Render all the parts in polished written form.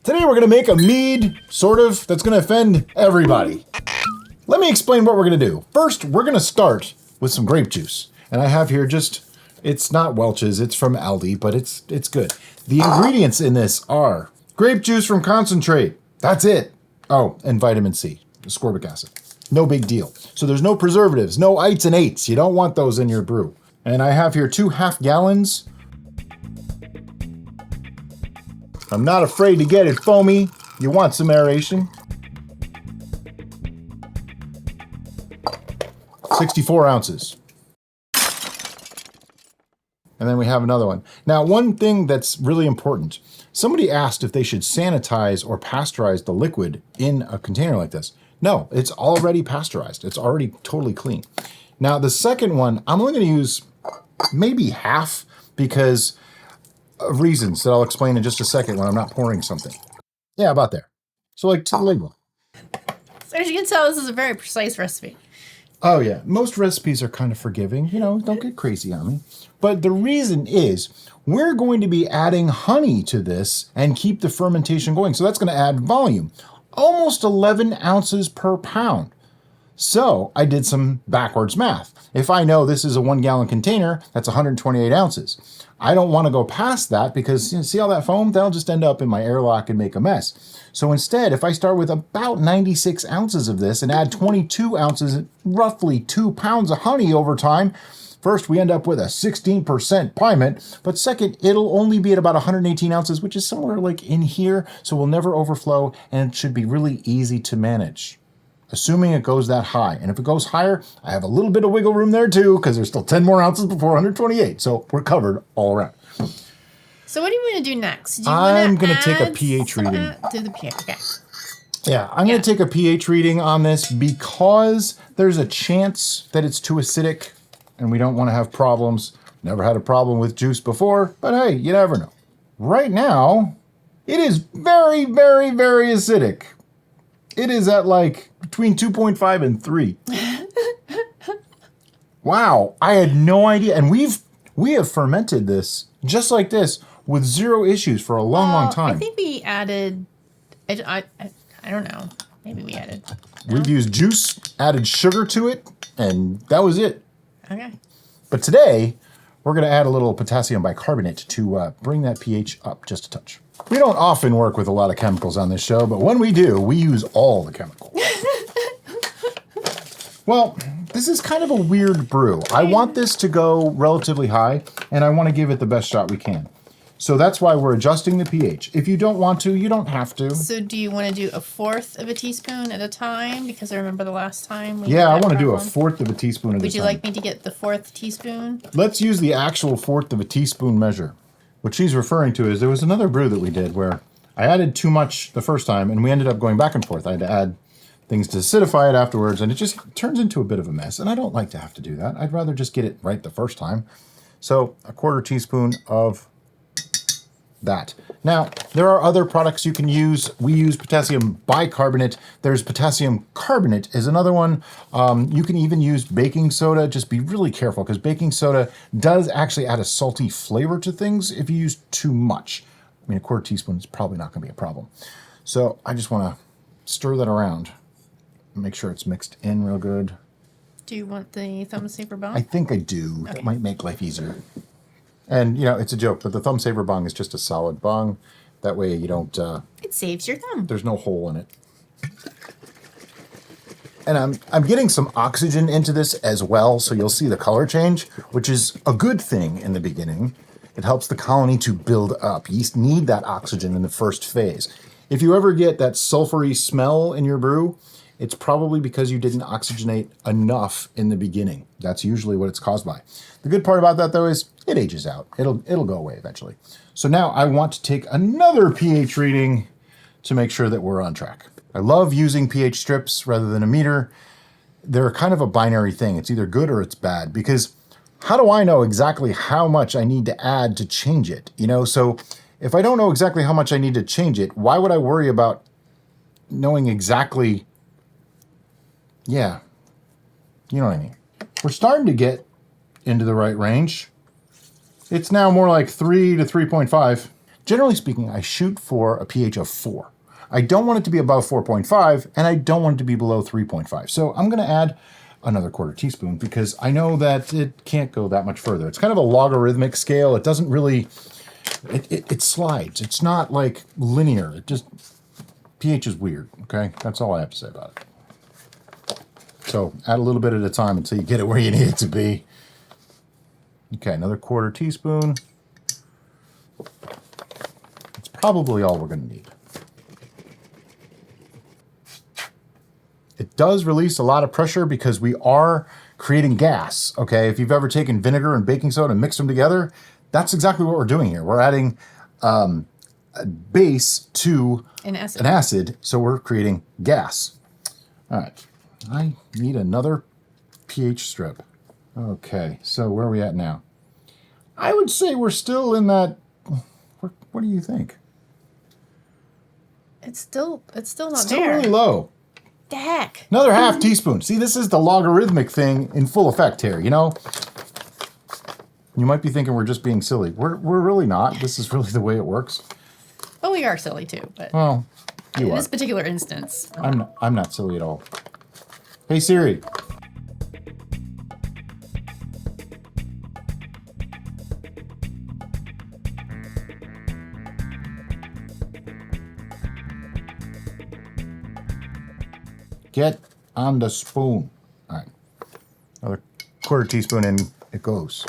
Today we're gonna make a mead, sort of, that's gonna offend everybody. Let me explain what we're gonna do. First, we're gonna start with some grape juice. And I have here it's not Welch's, it's from Aldi, but it's good. The ingredients in this are grape juice from concentrate. That's it. Oh, and vitamin C, ascorbic acid. No big deal. So there's no preservatives, no ites and eights. You don't want those in your brew. And I have here 2 half gallons. I'm not afraid to get it foamy. You want some aeration. 64 ounces. And then we have another one. Now, one thing that's really important. Somebody asked if they should sanitize or pasteurize the liquid in a container like this. No, it's already pasteurized. It's already totally clean. Now, the second one, I'm only going to use maybe half because of reasons that I'll explain in just a second when I'm not pouring something. Yeah, about there. So like to the label. So as you can tell, this is a very precise recipe. Oh yeah, most recipes are kind of forgiving. You know, don't get crazy on me. But the reason is we're going to be adding honey to this and keep the fermentation going. So that's going to add volume. Almost 11 ounces per pound. So I did some backwards math. If I know this is a 1 gallon container, that's 128 ounces. I don't want to go past that because see all that foam? That'll just end up in my airlock and make a mess. So instead, if I start with about 96 ounces of this and add 22 ounces, roughly 2 pounds of honey over time, first we end up with a 16% Pyment, but second, it'll only be at about 118 ounces, which is somewhere like in here, so we'll never overflow and it should be really easy to manage. Assuming it goes that high. And if it goes higher, I have a little bit of wiggle room there too, because there's still 10 more ounces before 128. So we're covered all around. So what do you want to do next? I'm going to take a pH reading. Do the pH, okay. Yeah, I'm going to take a pH reading on this because there's a chance that it's too acidic and we don't want to have problems. Never had a problem with juice before, but hey, you never know. Right now, it is very, very, very acidic. It is at like between 2.5 and 3. Wow, I had no idea. And we have fermented this just like this with 0 issues for a long time. I think we added, I don't know. Maybe we added. No? We've used juice, added sugar to it, and that was it. Okay. But today, we're going to add a little potassium bicarbonate to bring that pH up just a touch. We don't often work with a lot of chemicals on this show, but when we do, we use all the chemicals. Well, this is kind of a weird brew. I want this to go relatively high, and I want to give it the best shot we can. So that's why we're adjusting the pH. If you don't want to, you don't have to. So do you want to do 1/4 of a teaspoon at a time? Because I remember the last time we I want to do 1/4 of a teaspoon at a time. Would you like me to get the 4th teaspoon? Let's use the actual 1/4 of a teaspoon measure. What she's referring to is there was another brew that we did where I added too much the first time and we ended up going back and forth. I had to add things to acidify it afterwards and it just turns into a bit of a mess. And I don't like to have to do that. I'd rather just get it right the first time. So 1/4 teaspoon of that. Now, there are other products you can use. We use potassium bicarbonate. There's potassium carbonate is another one. You can even use baking soda. Just be really careful because baking soda does actually add a salty flavor to things if you use too much. I mean, 1/4 teaspoon is probably not going to be a problem. So I just want to stir that around. Make sure it's mixed in real good. Do you want the thumb saver bong? I think I do. Okay. That might make life easier. And, you know, it's a joke, but the thumb saver bong is just a solid bong. That way you don't... it saves your thumb. There's no hole in it. And I'm getting some oxygen into this as well, so you'll see the color change, which is a good thing in the beginning. It helps the colony to build up. Yeast need that oxygen in the first phase. If you ever get that sulfury smell in your brew, it's probably because you didn't oxygenate enough in the beginning. That's usually what it's caused by. The good part about that, though, is it ages out. It'll go away eventually. So now I want to take another pH reading to make sure that we're on track. I love using pH strips rather than a meter. They're kind of a binary thing. It's either good or it's bad because how do I know exactly how much I need to add to change it? You know, so if I don't know exactly how much I need to change it, why would I worry about knowing exactly... Yeah, you know what I mean. We're starting to get into the right range. It's now more like 3 to 3.5. Generally speaking, I shoot for a pH of 4. I don't want it to be above 4.5, and I don't want it to be below 3.5. So I'm going to add another quarter teaspoon because I know that it can't go that much further. It's kind of a logarithmic scale. It doesn't really, it slides. It's not like linear. It just, pH is weird, okay? That's all I have to say about it. So add a little bit at a time until you get it where you need it to be. Okay, another quarter teaspoon. It's probably all we're going to need. It does release a lot of pressure because we are creating gas, okay? If you've ever taken vinegar and baking soda and mixed them together, that's exactly what we're doing here. We're adding a base to an acid, so we're creating gas. All right, I need another pH strip. Okay, so where are we at now? I would say we're still in that, what do you think? It's still not Still there. really low. The heck? Another half teaspoon. See, this is the logarithmic thing in full effect here, you know? You might be thinking we're just being silly. We're really not. This is really the way it works. Well, we are silly too, but Well, you in are. this particular instance. I'm not silly at all. Hey Siri. Get on the spoon. All right. Another quarter teaspoon and it goes.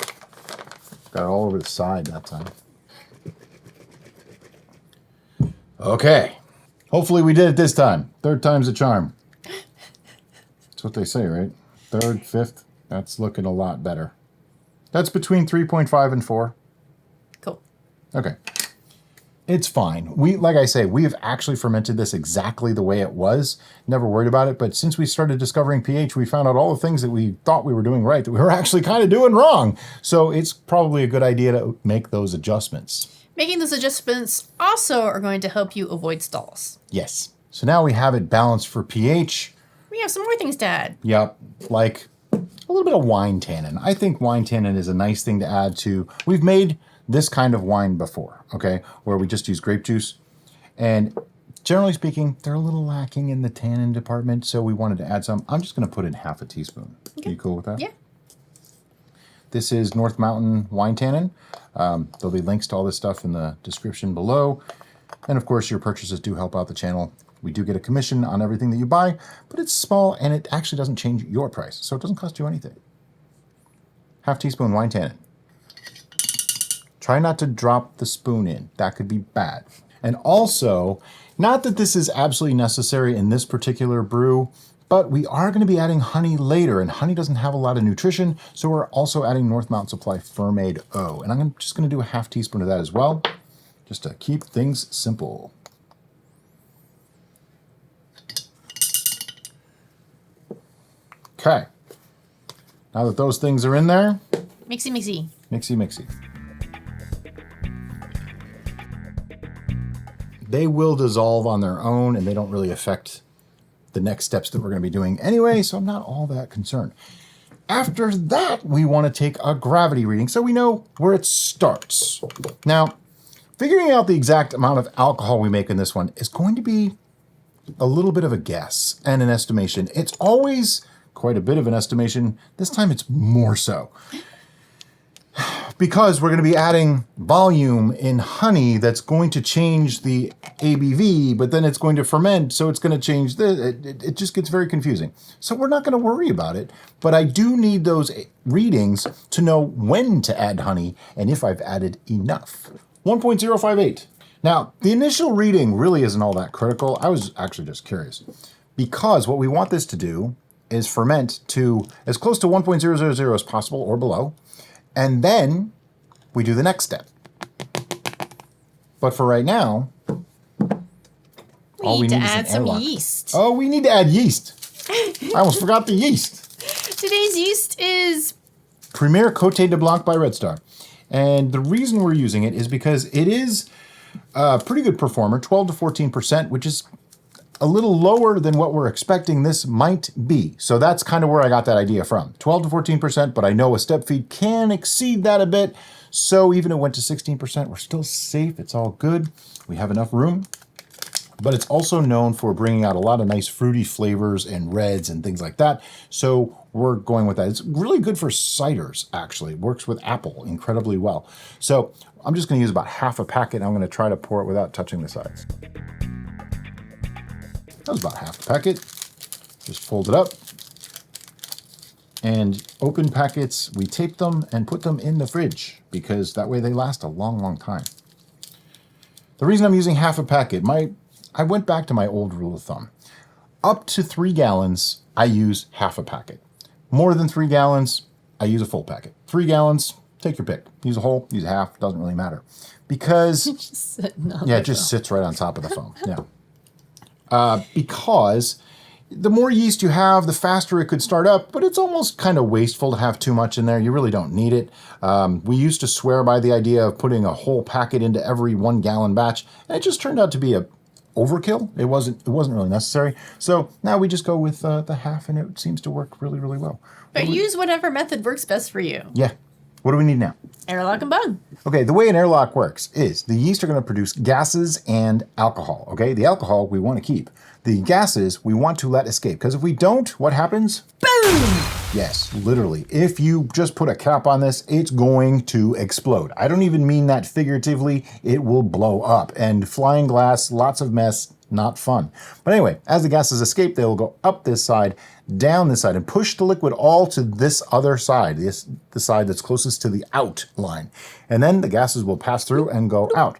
Got it all over the side that time. Okay. Hopefully we did it this time. Third time's a charm. That's what they say, right? Third, fifth. That's looking a lot better. That's between 3.5 and 4. Cool. Okay. It's fine. Like I say, we have actually fermented this exactly the way it was. Never worried about it. But since we started discovering pH, we found out all the things that we thought we were doing right that we were actually kind of doing wrong. So it's probably a good idea to make those adjustments. Making those adjustments also are going to help you avoid stalls. Yes. So now we have it balanced for pH. We have some more things to add. Yep. Like a little bit of wine tannin. I think wine tannin is a nice thing to add to. We've made this kind of wine before, okay, where we just use grape juice. And generally speaking, they're a little lacking in the tannin department, so we wanted to add some. I'm just going to put in half a teaspoon. Okay. Are you cool with that? Yeah. This is North Mountain Wine Tannin. There'll be links to all this stuff in the description below. And of course, your purchases do help out the channel. We do get a commission on everything that you buy, but it's small and it actually doesn't change your price, so it doesn't cost you anything. Half teaspoon wine tannin. Try not to drop the spoon in. That could be bad. And also, not that this is absolutely necessary in this particular brew, but we are going to be adding honey later, and honey doesn't have a lot of nutrition, so we're also adding North Mountain Supply Fermented O. And I'm just going to do a half teaspoon of that as well, just to keep things simple. Okay. Now that those things are in there, Mixy, mixy. mixy, mixy. They will dissolve on their own and they don't really affect the next steps that we're going to be doing anyway, so I'm not all that concerned. After that, we want to take a gravity reading so we know where it starts. Now, figuring out the exact amount of alcohol we make in this one is going to be a little bit of a guess and an estimation. It's always quite a bit of an estimation. This time it's more so. Because we're going to be adding volume in honey that's going to change the ABV, but then it's going to ferment, so it's going to change it just gets very confusing. So we're not going to worry about it, but I do need those readings to know when to add honey and if I've added enough. 1.058. Now, the initial reading really isn't all that critical. I was actually just curious. Because what we want this to do is ferment to as close to 1.000 as possible or below. And then we do the next step. But for right now, We need to add some yeast. Oh, we need to add yeast. I almost forgot the yeast. Today's yeast is Premier Côte de Blanc by Red Star. And the reason we're using it is because it is a pretty good performer, 12 to 14%, which is a little lower than what we're expecting this might be. So that's kind of where I got that idea from. 12 to 14%, but I know a step feed can exceed that a bit. So even if it went to 16%, we're still safe. It's all good. We have enough room. But it's also known for bringing out a lot of nice fruity flavors and reds and things like that. So we're going with that. It's really good for ciders, actually. It works with apple incredibly well. So I'm just going to use about half a packet. And I'm going to try to pour it without touching the sides. That was about half a packet. Just fold it up. And open packets, we tape them and put them in the fridge because that way they last a long, long time. The reason I'm using half a packet, I went back to my old rule of thumb. Up to 3 gallons, I use half a packet. More than 3 gallons, I use a full packet. 3 gallons, take your pick. Use a whole, use a half, doesn't really matter. Because, it just sits right on top of the foam. Yeah. Because the more yeast you have, the faster it could start up, but it's almost kind of wasteful to have too much in there. You really don't need it. We used to swear by the idea of putting a whole packet into every 1 gallon batch, and it just turned out to be a overkill. It wasn't really necessary. So now we just go with the half, and it seems to work really, really well. But use whatever method works best for you. Yeah. What do we need now? Airlock and bung. Okay, the way an airlock works is the yeast are going to produce gases and alcohol. Okay, the alcohol we want to keep. The gases we want to let escape. Because if we don't, what happens? Boom! Yes, literally. If you just put a cap on this, it's going to explode. I don't even mean that figuratively. It will blow up. And flying glass, lots of mess, not fun. But anyway, as the gases escape, they will go up this side, down this side, and push the liquid all to this other side, the side that's closest to the out line. And then the gases will pass through and go out.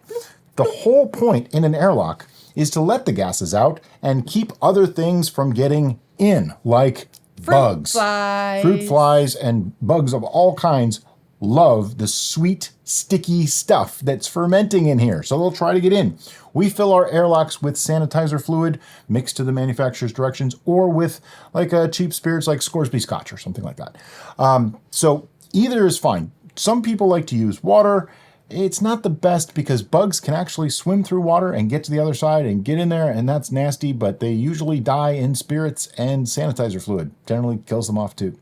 The whole point in an airlock is to let the gases out and keep other things from getting in, like bugs. Fruit flies and bugs of all kinds love the sweet, sticky stuff that's fermenting in here, so they'll try to get in. We fill our airlocks with sanitizer fluid mixed to the manufacturer's directions, or with like a cheap spirits like Scoresby Scotch or something like that. So either is fine. Some people like to use water. It's not the best because bugs can actually swim through water and get to the other side and get in there, and that's nasty, but they usually die in spirits, and sanitizer fluid generally kills them off too.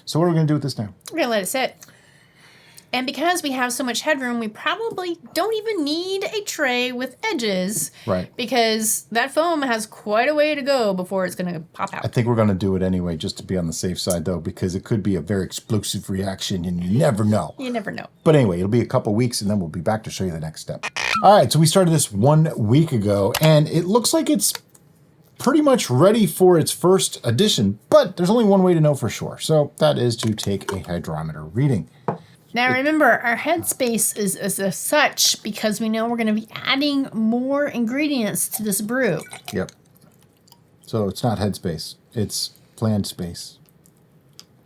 So what are we going to do with this now? We're going to let it sit. And because we have so much headroom, we probably don't even need a tray with edges. Right. Because that foam has quite a way to go before it's going to pop out. I think we're going to do it anyway, just to be on the safe side, though, because it could be a very explosive reaction, and you never know. You never know. But anyway, it'll be a couple weeks, and then we'll be back to show you the next step. All right, so we started this 1 week ago, and it looks like it's pretty much ready for its first edition, but there's only one way to know for sure. So that is to take a hydrometer reading. Now remember, our headspace is as such because we know we're going to be adding more ingredients to this brew. Yep. So it's not headspace. It's planned space.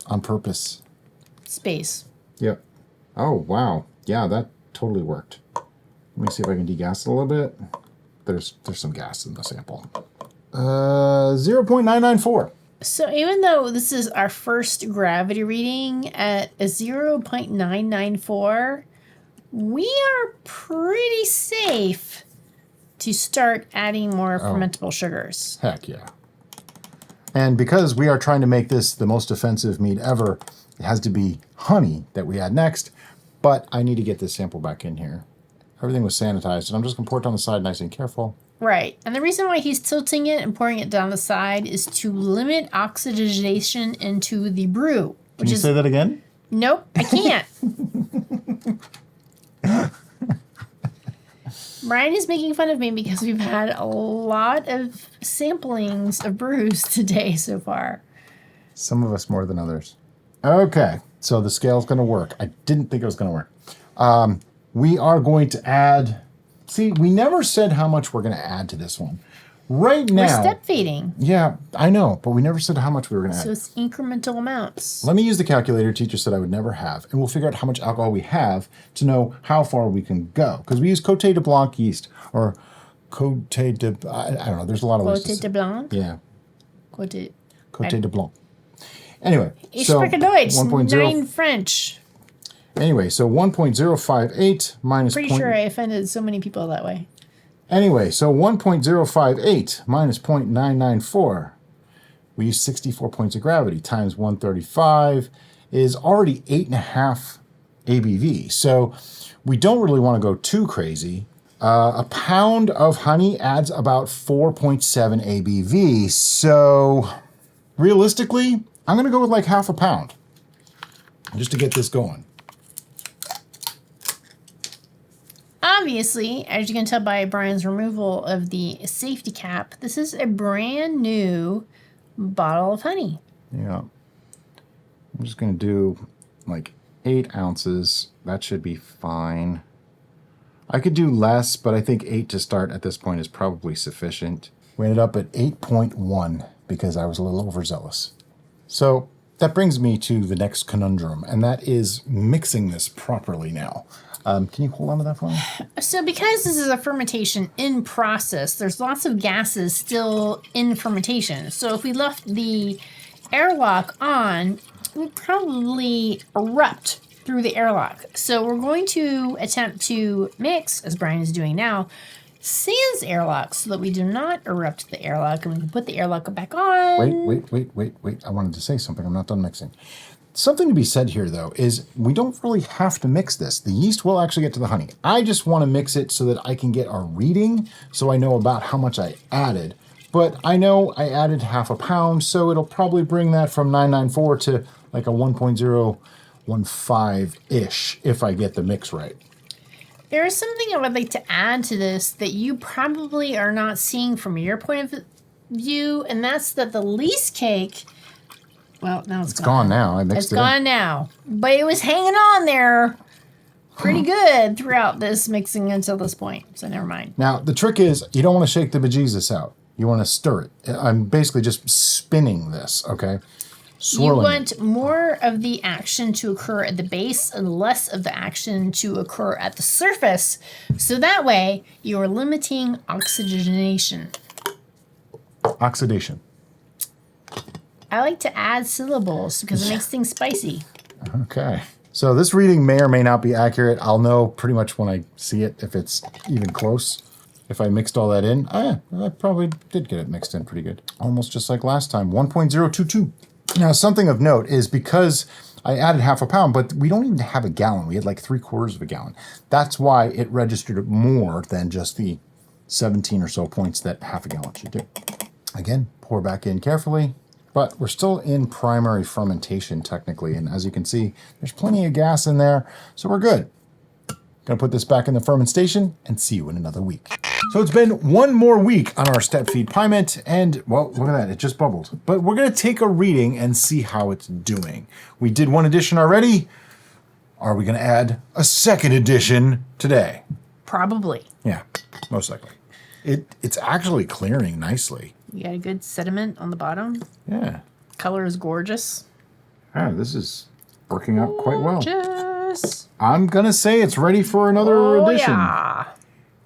On purpose. Space. Yep. Oh, wow. Yeah, that totally worked. Let me see if I can degas it a little bit. There's some gas in the sample. 0.994. So even though this is our first gravity reading at a 0.994, we are pretty safe to start adding more fermentable sugars. Heck yeah. And because we are trying to make this the most offensive mead ever, it has to be honey that we add next. But I need to get this sample back in here. Everything was sanitized, and I'm just going to pour it down the side nice and careful. Right. And the reason why he's tilting it and pouring it down the side is to limit oxidation into the brew. Can you say that again? Nope, I can't. Brian is making fun of me because we've had a lot of samplings of brews today so far. Some of us more than others. Okay, so the scale's going to work. I didn't think it was going to work. We are going to add... See, we never said how much we're going to add to this one. Right now... We're step feeding. Yeah, I know, but we never said how much we were going to add. So it's incremental amounts. Let me use the calculator teacher said I would never have, and we'll figure out how much alcohol we have to know how far we can go. Because we use Côte de Blanc yeast, or Côte de... I don't know, there's a lot of ways to Côte de Blanc? Yeah. Côte de Blanc. Anyway, so Sparkolloid, 1.0... 9 French. Anyway, so 1.058 minus... Pretty sure I offended so many people that way. Anyway, so 1.058 minus 0.994. We use 64 points of gravity times 135 is already 8.5 ABV. So we don't really want to go too crazy. A pound of honey adds about 4.7 ABV. So realistically, I'm going to go with like half a pound just to get this going. Obviously, as you can tell by Brian's removal of the safety cap, this is a brand new bottle of honey. Yeah. I'm just going to do like 8 ounces. That should be fine. I could do less, but I think 8 to start at this point is probably sufficient. We ended up at 8.1 because I was a little overzealous. So that brings me to the next conundrum, and that is mixing this properly now. Can you hold on to that for me? So because this is a fermentation in process, there's lots of gases still in fermentation. So if we left the airlock on, we'd probably erupt through the airlock. So we're going to attempt to mix, as Brian is doing now, sans airlock so that we do not erupt the airlock, and we can put the airlock back on. Wait. I wanted to say something. I'm not done mixing. Something to be said here, though, is we don't really have to mix this. The yeast will actually get to the honey. I just want to mix it so that I can get a reading so I know about how much I added. But I know I added half a pound, so it'll probably bring that from 994 to like a 1.015-ish if I get the mix right. There is something I would like to add to this that you probably are not seeing from your point of view, and that's that the least cake... Well, now it's gone now. I mixed it. It's gone now. But it was hanging on there pretty good throughout this mixing until this point. So never mind. Now, the trick is you don't want to shake the bejesus out. You want to stir it. I'm basically just spinning this, okay? Swirling. You want more of the action to occur at the base and less of the action to occur at the surface. So that way, you're limiting oxygenation. Oxidation. I like to add syllables because it makes things spicy. Okay. So this reading may or may not be accurate. I'll know pretty much when I see it if it's even close. If I mixed all that in, oh yeah, I probably did get it mixed in pretty good. Almost just like last time, 1.022. Now, something of note is because I added half a pound, but we don't even have a gallon. We had like 3/4 of a gallon. That's why it registered more than just the 17 or so points that half a gallon should do. Again, pour back in carefully. But we're still in primary fermentation technically, and as you can see, there's plenty of gas in there, so we're good. Gonna put this back in the fermentation and see you in another week. So it's been one more week on our step feed Pyment, and well, look at that, it just bubbled. But we're gonna take a reading and see how it's doing. We did one edition already. Are we gonna add a second edition today? Probably. Yeah, most likely. It's actually clearing nicely. You got a good sediment on the bottom. Yeah. Color is gorgeous. Ah, this is working out quite well. Gorgeous. I'm gonna say it's ready for another edition.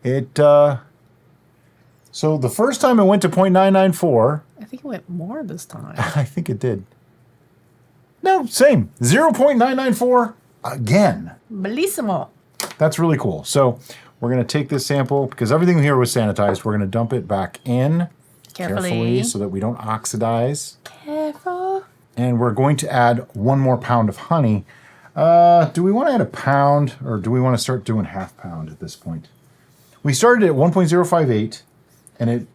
Yeah. So the first time it went to 0.994. I think it went more this time. I think it did. No, same. 0.994 again. Bellissimo. That's really cool. So we're gonna take this sample because everything here was sanitized. We're gonna dump it back in carefully so that we don't oxidize. Careful. And we're going to add 1 more pound of honey. Do we want to add a pound or do we want to start doing half pound at this point? We started at 1.058 and it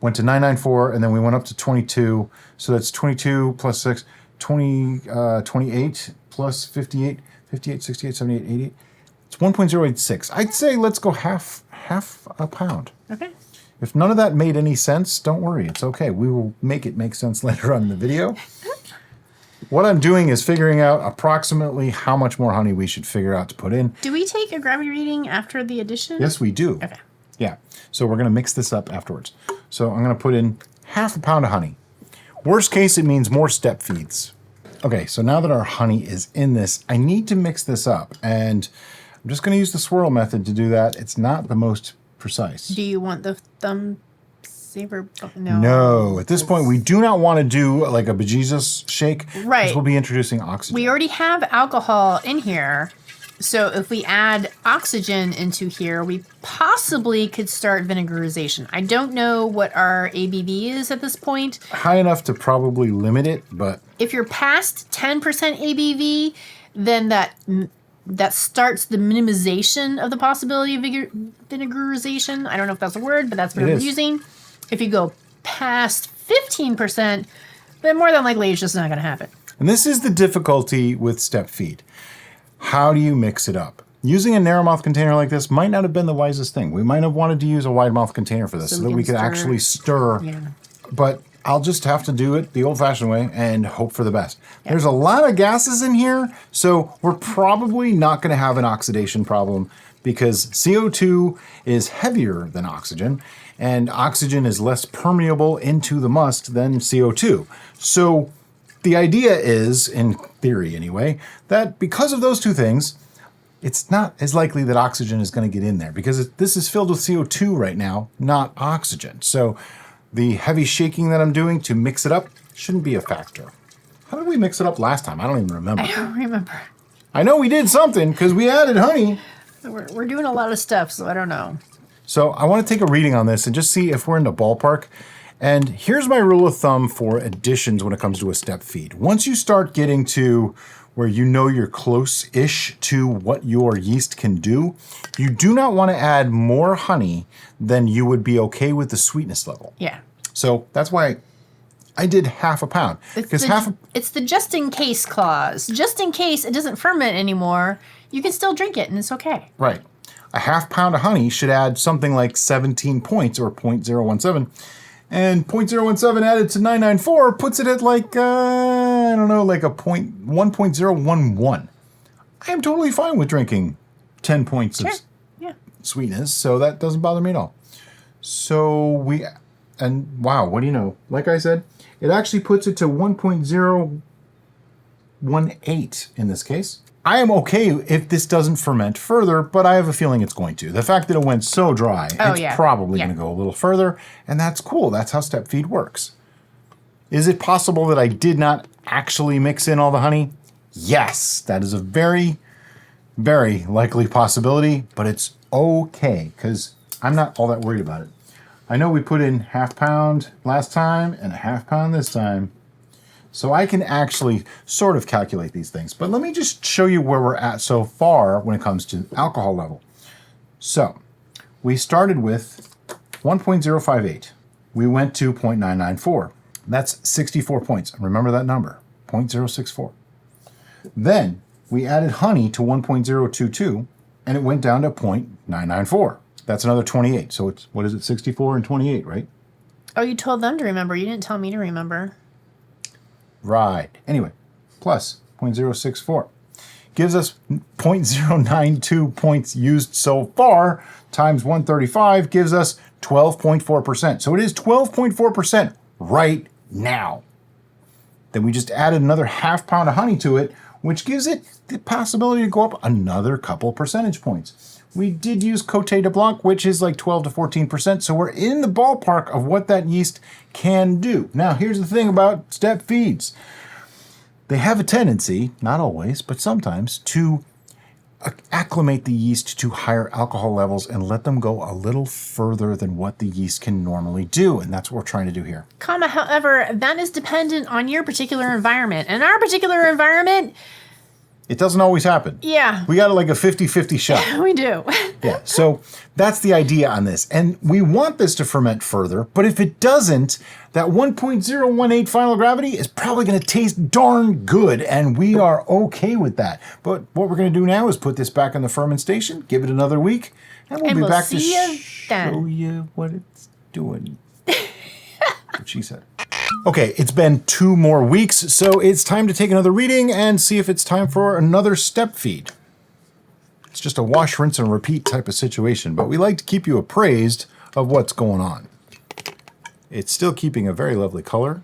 went to 994 and then we went up to 22. So that's 22 plus 6, 28 plus 58, 68, 78, 88. It's 1.086. I'd say let's go half a pound. Okay. If none of that made any sense, don't worry. It's okay. We will make it make sense later on in the video. What I'm doing is figuring out approximately how much more honey we should figure out to put in. Do we take a gravity reading after the addition? Yes, we do. Okay. Yeah. So we're going to mix this up afterwards. So I'm going to put in half a pound of honey. Worst case, it means more step feeds. Okay, so now that our honey is in this, I need to mix this up. And I'm just going to use the swirl method to do that. It's not the most precise. Do you want the thumb saver? No. No. At this point, we do not want to do like a bejesus shake. Right. Because we'll be introducing oxygen. We already have alcohol in here. So if we add oxygen into here, we possibly could start vinegarization. I don't know what our ABV is at this point. High enough to probably limit it, but... If you're past 10% ABV, then that that starts the minimization of the possibility of vinegarization. I don't know if that's a word, but that's what I'm using. If you go past 15%, then more than likely it's just not going to happen. And this is the difficulty with step feed. How do you mix it up? Using a narrow mouth container like this might not have been the wisest thing. We might have wanted to use a wide mouth container for this so that we could actually stir. Yeah. But I'll just have to do it the old-fashioned way and hope for the best. Yep. There's a lot of gases in here, so we're probably not going to have an oxidation problem because CO2 is heavier than oxygen, and oxygen is less permeable into the must than CO2. So the idea is, in theory anyway, that because of those two things, it's not as likely that oxygen is going to get in there because this is filled with CO2 right now, not oxygen. So the heavy shaking that I'm doing to mix it up shouldn't be a factor. How did we mix it up last time? I don't even remember. I don't remember. I know we did something because we added honey. We're doing a lot of stuff, so I don't know. So I want to take a reading on this and just see if we're in the ballpark. And here's my rule of thumb for additions when it comes to a step feed. Once you start getting to where you know you're close-ish to what your yeast can do, you do not want to add more honey than you would be okay with the sweetness level. Yeah. So that's why I did half a pound. It's the just in case clause. Just in case it doesn't ferment anymore, you can still drink it and it's okay. Right. A half pound of honey should add something like 17 points or 0.017. And 0.017 added to 994 puts it at like, I don't know, like a 1.011. I am totally fine with drinking 10 points of sweetness, so that doesn't bother me at all. So and wow, what do you know? Like I said, it actually puts it to 1.018 in this case. I am okay if this doesn't ferment further, but I have a feeling it's going to. The fact that it went so dry, it's probably going to go a little further, and that's cool. That's how step feed works. Is it possible that I did not actually mix in all the honey? Yes, that is a very, very likely possibility, but it's okay because I'm not all that worried about it. I know we put in half pound last time and a half pound this time. So I can actually sort of calculate these things. But let me just show you where we're at so far when it comes to alcohol level. So we started with 1.058. We went to 0.994. That's 64 points. Remember that number, 0.064. Then we added honey to 1.022, and it went down to 0.994. That's another 28. So it's, what is it, 64 and 28, right? Oh, you told them to remember. You didn't tell me to remember. Right. Anyway, plus 0.064 gives us 0.092 points used so far times 135 gives us 12.4%. So it is 12.4% right now. Then we just added another half pound of honey to it, which gives it the possibility to go up another couple percentage points. We did use Côte de Blanc, which is like 12 to 14%, so we're in the ballpark of what that yeast can do. Now, here's the thing about step feeds. They have a tendency, not always, but sometimes, to acclimate the yeast to higher alcohol levels and let them go a little further than what the yeast can normally do, and that's what we're trying to do here. However, that is dependent on your particular environment. In our particular environment, it doesn't always happen. Yeah. We got like a 50-50 shot. We do. Yeah, so that's the idea on this. And we want this to ferment further, but if it doesn't, that 1.018 final gravity is probably going to taste darn good, and we are okay with that. But what we're going to do now is put this back in the fermentation, give it another week, and we'll be back to show you what it's doing. What she said. Okay, it's been 2 more weeks, so it's time to take another reading and see if it's time for another step feed. It's just a wash, rinse, and repeat type of situation, but we like to keep you appraised of what's going on. It's still keeping a very lovely color.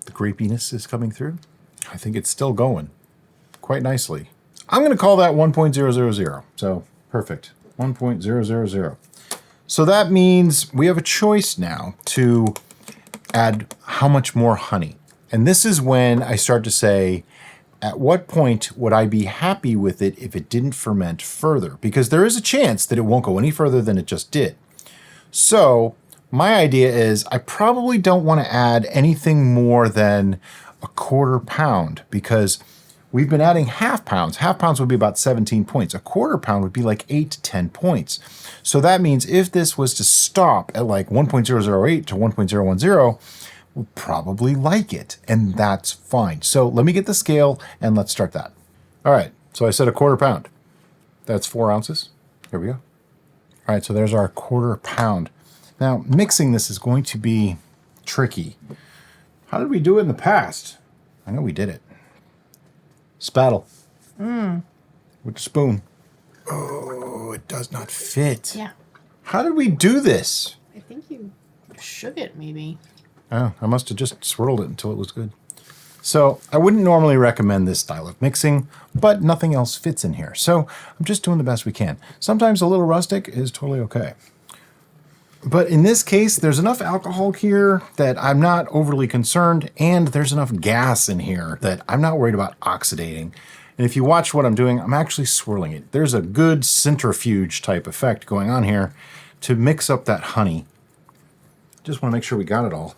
The grapiness is coming through. I think it's still going quite nicely. I'm going to call that 1.000, so perfect. 1.000. So that means we have a choice now to add how much more honey. And this is when I start to say, at what point would I be happy with it if it didn't ferment further? Because there is a chance that it won't go any further than it just did. So my idea is I probably don't want to add anything more than a 1/4 pound, because we've been adding half pounds. Half pounds would be about 17 points. A quarter pound would be like 8 to 10 points. So that means if this was to stop at like 1.008 to 1.010, we'll probably like it, and that's fine. So let me get the scale and let's start that. All right, so I said a quarter pound. That's 4 ounces. Here we go. All right, so there's our quarter pound. Now, mixing this is going to be tricky. How did we do it in the past? I know we did it. Spattle. With a spoon. Oh, it does not fit. Yeah. How did we do this? I think you shook it, maybe. Oh, I must have just swirled it until it was good. So I wouldn't normally recommend this style of mixing, but nothing else fits in here. So I'm just doing the best we can. Sometimes a little rustic is totally okay. But in this case, there's enough alcohol here that I'm not overly concerned, and there's enough gas in here that I'm not worried about oxidating. And if you watch what I'm doing, I'm actually swirling it. There's a good centrifuge type effect going on here to mix up that honey. Just want to make sure we got it all.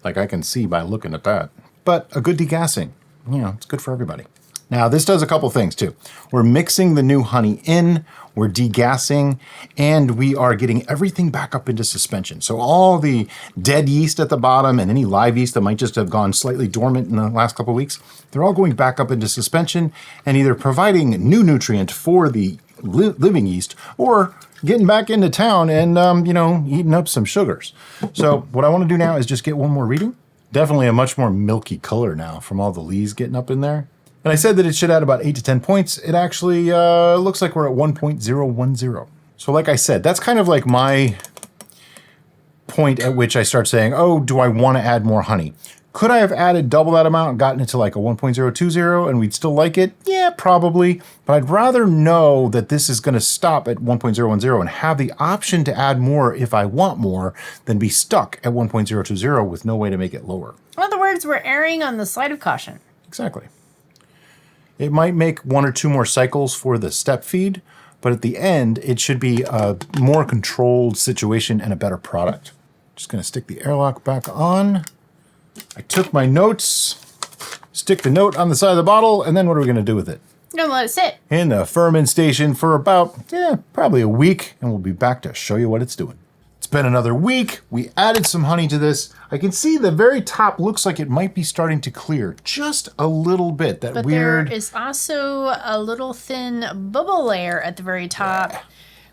Like I can see by looking at that. But a good degassing, it's good for everybody. Now, this does a couple things too. We're mixing the new honey in, we're degassing, and we are getting everything back up into suspension. So all the dead yeast at the bottom and any live yeast that might just have gone slightly dormant in the last couple of weeks, they're all going back up into suspension and either providing new nutrient for the living yeast or getting back into town and, eating up some sugars. So what I want to do now is just get one more reading. Definitely a much more milky color now from all the lees getting up in there. And I said that it should add about 8 to 10 points. It actually looks like we're at 1.010. So like I said, that's kind of like my point at which I start saying, oh, do I want to add more honey? Could I have added double that amount and gotten it to like a 1.020 and we'd still like it? Yeah, probably. But I'd rather know that this is going to stop at 1.010 and have the option to add more if I want more than be stuck at 1.020 with no way to make it lower. In other words, we're erring on the side of caution. Exactly. It might make 1 or 2 more cycles for the step feed, but at the end, it should be a more controlled situation and a better product. Just going to stick the airlock back on. I took my notes, stick the note on the side of the bottle, and then what are we going to do with it? You're gonna let it sit. In the ferment station for about, probably a week, and we'll be back to show you what it's doing. It's been another week. We added some honey to this. I can see the very top looks like it might be starting to clear just a little bit. That but weird. There is also a little thin bubble layer at the very top,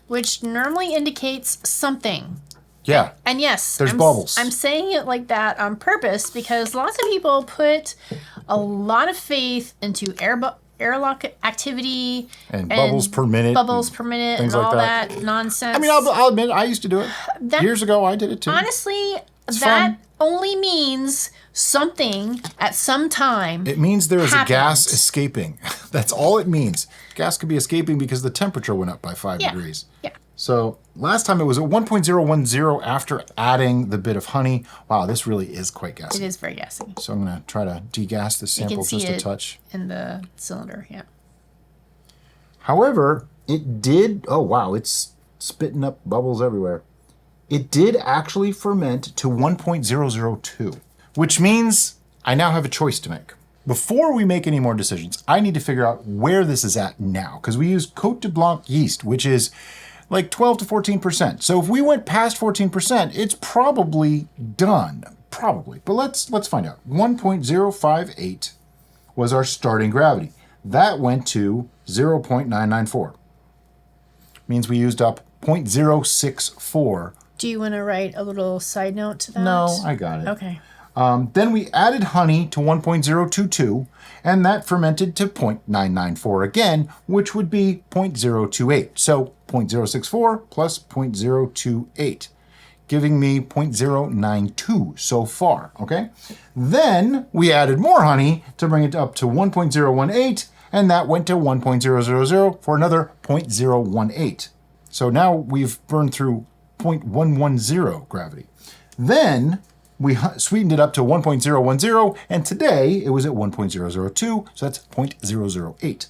which normally indicates something. Yeah. And yes, there's bubbles. I'm saying it like that on purpose because lots of people put a lot of faith into airlock activity and bubbles per minute, and all that nonsense. I mean, I'll admit, I used to do it. Years ago, I did it too. Honestly, that only means something at some time. It means there is a gas escaping. That's all it means. Gas could be escaping because the temperature went up by 5 degrees. Yeah. So last time it was at 1.010 after adding the bit of honey. Wow, this really is quite gassy. It is very gassy. So I'm going to try to degas this sample just a touch. In the cylinder, yeah. However, it did, oh wow, it's spitting up bubbles everywhere. It did actually ferment to 1.002, which means I now have a choice to make. Before we make any more decisions, I need to figure out where this is at now, because we use Cote de Blanc yeast, which is like 12 to 14%. So if we went past 14%, it's probably done. Probably. But let's find out. 1.058 was our starting gravity. That went to 0.994. Means we used up 0.064. Do you want to write a little side note to that? No, I got it. Okay. Then we added honey to 1.022, and that fermented to 0.994 again, which would be 0.028. So 0.064 plus 0.028, giving me 0.092 so far, okay? Then we added more honey to bring it up to 1.018, and that went to 1.000 for another 0.018. So now we've burned through 0.110 gravity. Then we sweetened it up to 1.010, and today it was at 1.002, so that's 0.008.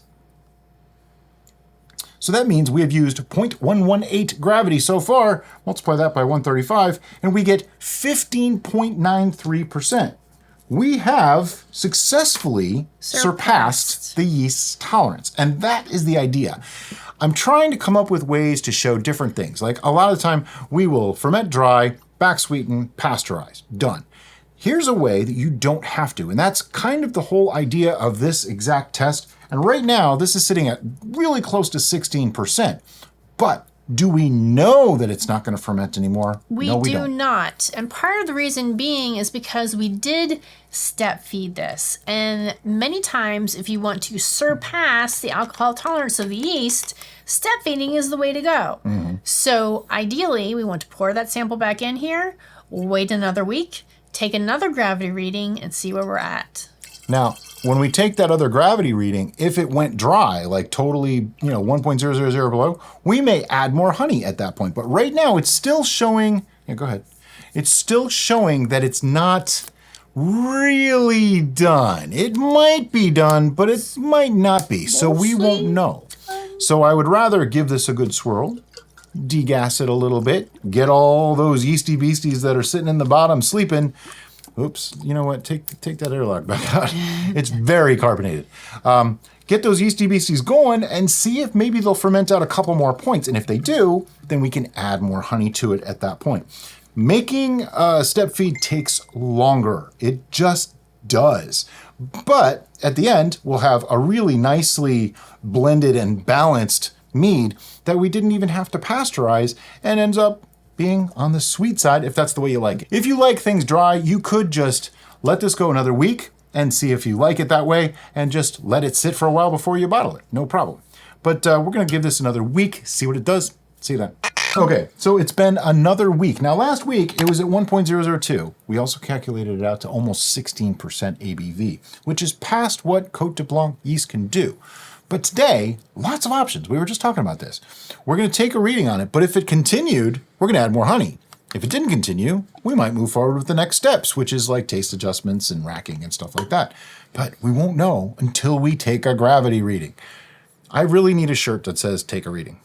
So that means we have used 0.118 gravity so far. Multiply that by 135, and we get 15.93%, we have successfully surpassed the yeast's tolerance. And that is the idea. I'm trying to come up with ways to show different things. Like a lot of the time, we will ferment dry, back sweeten, pasteurize. Done. Here's a way that you don't have to. And that's kind of the whole idea of this exact test. And right now, this is sitting at really close to 16%. But do we know that it's not going to ferment anymore? No, we do not. And part of the reason being is because we did step feed this. And many times, if you want to surpass the alcohol tolerance of the yeast, step feeding is the way to go. So ideally, we want to pour that sample back in here, wait another week, take another gravity reading, and see where we're at. Now, when we take that other gravity reading, if it went dry, like totally, 1.000 below, we may add more honey at that point. But right now, it's still showing, go ahead. It's still showing that it's not really done. It might be done, but it might not be. So we won't know. So I would rather give this a good swirl, degas it a little bit, get all those yeasty beasties that are sitting in the bottom sleeping. Oops, you know what? Take that airlock back out. It's very carbonated. Get those yeasty beasties going and see if maybe they'll ferment out a couple more points. And if they do, then we can add more honey to it at that point. Making a step feed takes longer. It just does. But at the end, we'll have a really nicely blended and balanced mead that we didn't even have to pasteurize and ends up being on the sweet side, if that's the way you like it. If you like things dry, you could just let this go another week and see if you like it that way and just let it sit for a while before you bottle it. No problem. But we're gonna give this another week, see what it does. See that. Okay, so it's been another week. Now last week, it was at 1.002. We also calculated it out to almost 16% ABV, which is past what Cote de Blanc yeast can do. But today, lots of options. We were just talking about this. We're gonna take a reading on it, but if it continued, we're gonna add more honey. If it didn't continue, we might move forward with the next steps, which is like taste adjustments and racking and stuff like that. But we won't know until we take a gravity reading. I really need a shirt that says take a reading.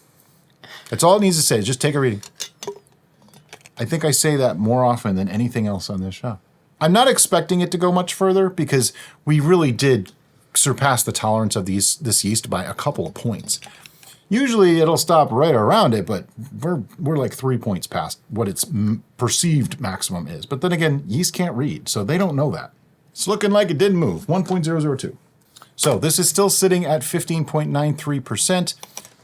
That's all it needs to say, just take a reading. I think I say that more often than anything else on this show. I'm not expecting it to go much further because we really did surpass the tolerance of this yeast by a couple of points. Usually it'll stop right around it, but we're like 3 points past what its perceived maximum is. But then again, yeast can't read, so they don't know that. It's looking like it didn't move, 1.002. So this is still sitting at 15.93%.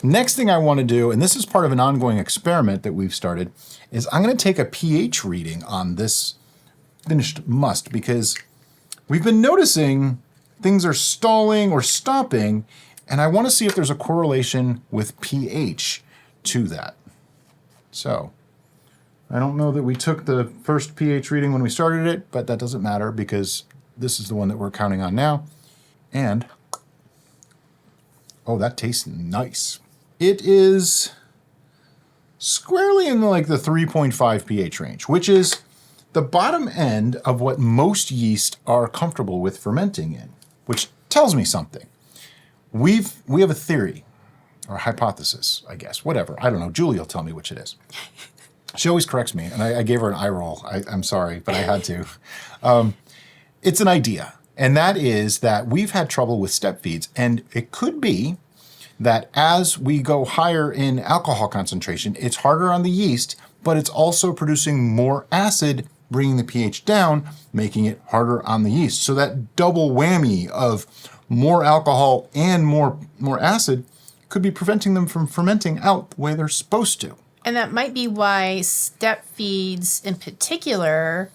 Next thing I want to do, and this is part of an ongoing experiment that we've started, is I'm going to take a pH reading on this finished must because we've been noticing things are stalling or stopping, and I want to see if there's a correlation with pH to that. So I don't know that we took the first pH reading when we started it, but that doesn't matter because this is the one that we're counting on now. And, oh, that tastes nice. It is squarely in like the 3.5 pH range, which is the bottom end of what most yeast are comfortable with fermenting in, which tells me something. We have a theory, or a hypothesis, I guess, whatever. I don't know. Julie will tell me which it is. She always corrects me, and I gave her an eye roll. I'm sorry, but I had to. It's an idea, and that is that we've had trouble with step feeds, and it could be that as we go higher in alcohol concentration, it's harder on the yeast, but it's also producing more acid, bringing the pH down, making it harder on the yeast. So that double whammy of more alcohol and more acid could be preventing them from fermenting out the way they're supposed to. And that might be why step feeds in particular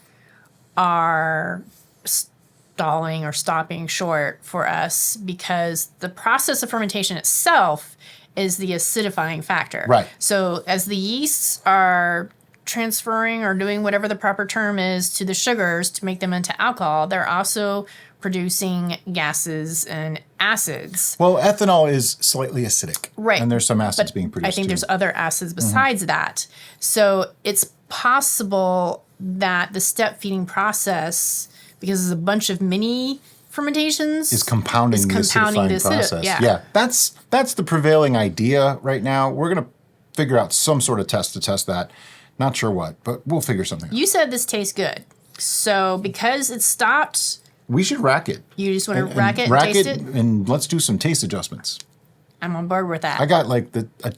are stalling or stopping short for us because the process of fermentation itself is the acidifying factor. Right. So as the yeasts are transferring or doing whatever the proper term is to the sugars to make them into alcohol, they're also producing gases and acids. Well, ethanol is slightly acidic. Right. And there's some acids being produced I think too. there's other acids besides that. So it's possible that the step feeding process, because there's a bunch of mini fermentations, is compounding the acidifying process. Yeah, that's the prevailing idea right now. We're going to figure out some sort of test to test that. Not sure what, but we'll figure something out. You said this tastes good. So because it stopped, We should rack it. you just want to rack it and taste it? And let's do some taste adjustments. I'm on board with that. I got like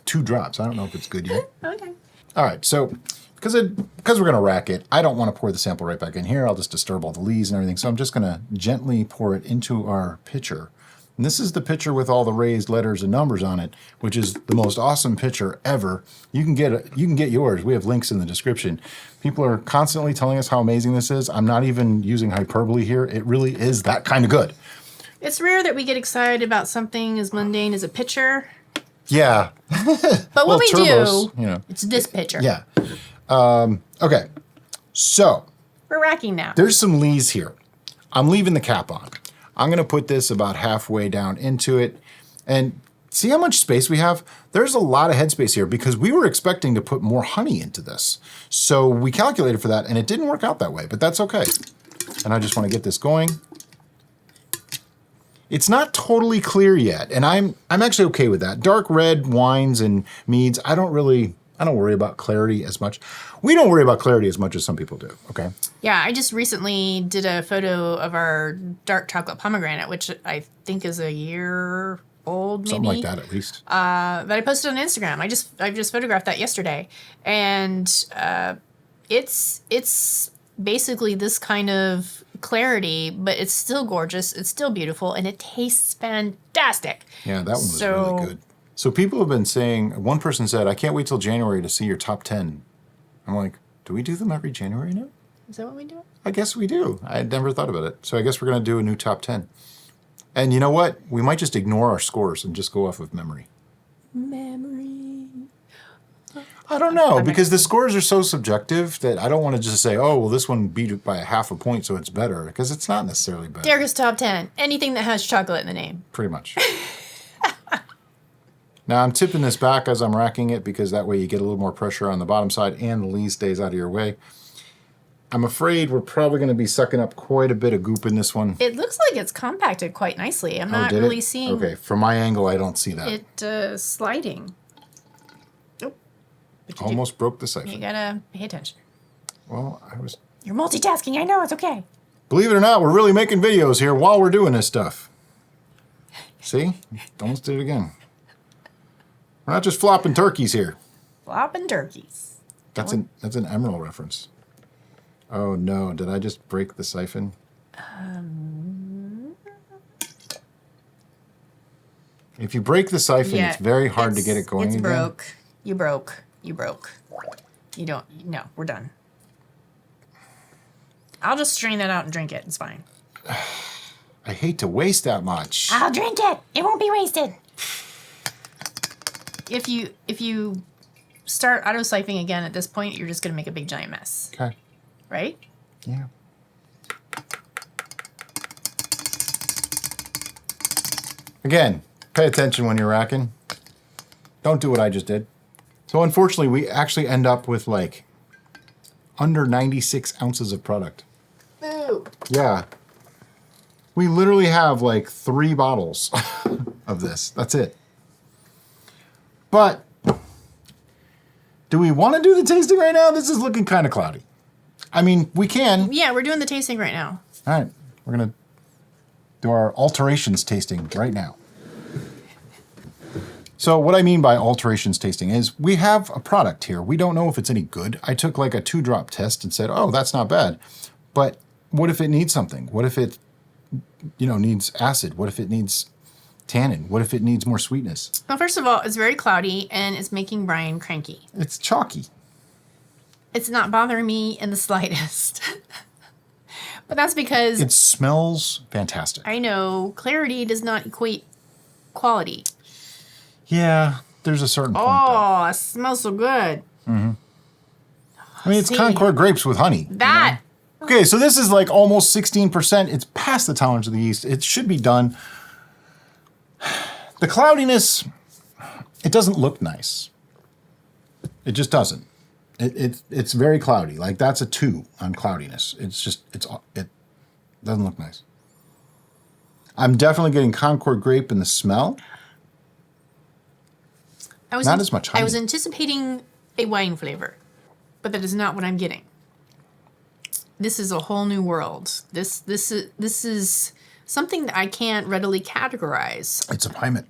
2 drops. I don't know if it's good yet. Okay. All right, so because we're going to rack it, I don't want to pour the sample right back in here. I'll just disturb all the leaves and everything. So I'm just going to gently pour it into our pitcher. And this is the pitcher with all the raised letters and numbers on it, which is the most awesome pitcher ever. You can get yours. We have links in the description. People are constantly telling us how amazing this is. I'm not even using hyperbole here. It really is that kind of good. It's rare that we get excited about something as mundane as a pitcher. Yeah. But what we turbos, do, it's this pitcher. Yeah. Okay. So We're racking now. there's some lees here. I'm leaving the cap on. I'm going to put this about halfway down into it. And see how much space we have? There's a lot of headspace here because we were expecting to put more honey into this. So we calculated for that and it didn't work out that way, but that's okay. And I just want to get this going. It's not totally clear yet, and I'm actually okay with that. Dark red wines and meads, I don't worry about clarity as much. We don't worry about clarity as much as some people do, okay? Yeah, I just recently did a photo of our dark chocolate pomegranate, which I think is a year old, maybe. Something like that, at least. That I posted on Instagram. I just photographed that yesterday, and it's basically this kind of clarity, but it's still gorgeous. It's still beautiful, and it tastes fantastic. Yeah, that one was really good. So people have been saying, one person said, I can't wait till January to see your top 10. I'm like, do we do them every January now? Is that what we do? I guess we do. I had never thought about it. So I guess we're going to do a new top 10. And you know what? We might just ignore our scores and just go off of memory. I don't know, because the scores are so subjective that I don't want to just say, oh, well, this one beat it by 0.5 point, so it's better, because it's not necessarily better. Derek's top 10. Anything that has chocolate in the name. Pretty much. Now, I'm tipping this back as I'm racking it, because that way you get a little more pressure on the bottom side and the lee stays out of your way. I'm afraid we're probably going to be sucking up quite a bit of goop in this one. It looks like it's compacted quite nicely. I'm not really seeing Okay, from my angle, I don't see that. it sliding. Almost broke the siphon. You gotta pay attention. Well, You're multitasking. I know, it's okay. Believe it or not, we're really making videos here while we're doing this stuff. See? Almost did it again. We're not just flopping turkeys here. Flopping turkeys. That's an Emerald reference. Oh no, did I just break the siphon? If you break the siphon, it's very hard to get it going again. It's broke. You broke. You broke. You don't. No, we're done. I'll just strain that out and drink it. It's fine. I hate to waste that much. I'll drink it. It won't be wasted. If you start auto siphoning again at this point, you're just gonna make a big giant mess. Okay. Right? Yeah. Again, pay attention when you're racking. Don't do what I just did. So unfortunately, we actually end up with like under 96 ounces of product. Boo. Yeah. We literally have like 3 bottles of this. That's it. But do we want to do the tasting right now? This is looking kind of cloudy. I mean, we can. Yeah, we're doing the tasting right now. All right. We're going to do our alterations tasting right now. So what I mean by alterations tasting is we have a product here. We don't know if it's any good. I took like a 2-drop test and said, oh, that's not bad. But what if it needs something? What if it, needs acid? What if it needs tannin? What if it needs more sweetness? Well, first of all, it's very cloudy and it's making Brian cranky. It's chalky. It's not bothering me in the slightest. But that's because... It smells fantastic. I know. Clarity does not equate quality. Yeah, there's a certain point. Oh, it smells so good. Mm-hmm. I mean, it's Concord grapes with honey. That. Okay, so this is like almost 16%. It's past the tolerance of the yeast. It should be done. The cloudiness, it doesn't look nice. It just doesn't. It's very cloudy. Like that's a 2 on cloudiness. It doesn't look nice. I'm definitely getting Concord grape in the smell. Not as much honey. I was anticipating a wine flavor, but that is not what I'm getting. this is a whole new world. This is something that I can't readily categorize. It's a Pyment.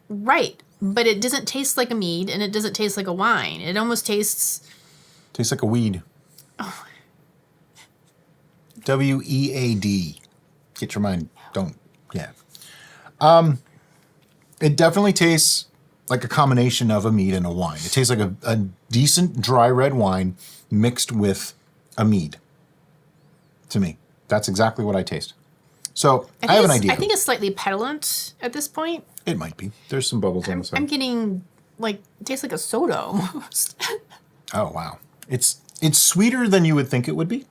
Right. But it doesn't taste like a mead, and it doesn't taste like a wine. It almost tastes... Tastes like a weed. Oh. WEAD. Get your mind. Don't. Yeah. It definitely tastes like a combination of a mead and a wine. It tastes like a decent dry red wine mixed with a mead. To me. That's exactly what I taste. So I have an idea. I think it's slightly petulant at this point. It might be. There's some bubbles on the side. I'm getting, like, it tastes like a soda almost. Oh, wow. It's sweeter than you would think it would be.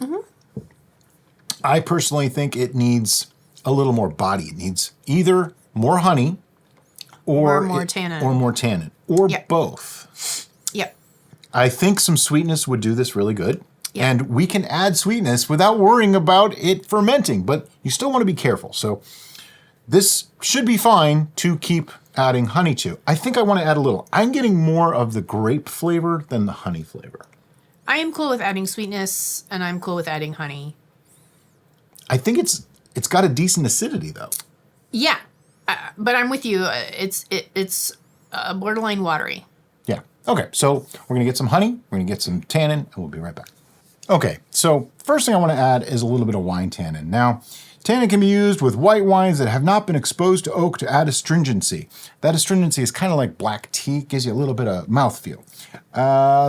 Mm-hmm. I personally think it needs a little more body. It needs either more honey or more tannin. Or more tannin. Or Yep. both. Yep. I think some sweetness would do this really good. Yep. And we can add sweetness without worrying about it fermenting, but you still want to be careful. So this should be fine to keep adding honey to. I think I want to add a little. I'm getting more of the grape flavor than the honey flavor. I am cool with adding sweetness, and I'm cool with adding honey. I think it's got a decent acidity, though. Yeah. But I'm with you. It's borderline watery. Yeah. Okay, so we're going to get some honey, we're going to get some tannin, and we'll be right back. Okay, so first thing I want to add is a little bit of wine tannin. Now, tannin can be used with white wines that have not been exposed to oak to add astringency. That astringency is kind of like black tea, gives you a little bit of mouthfeel.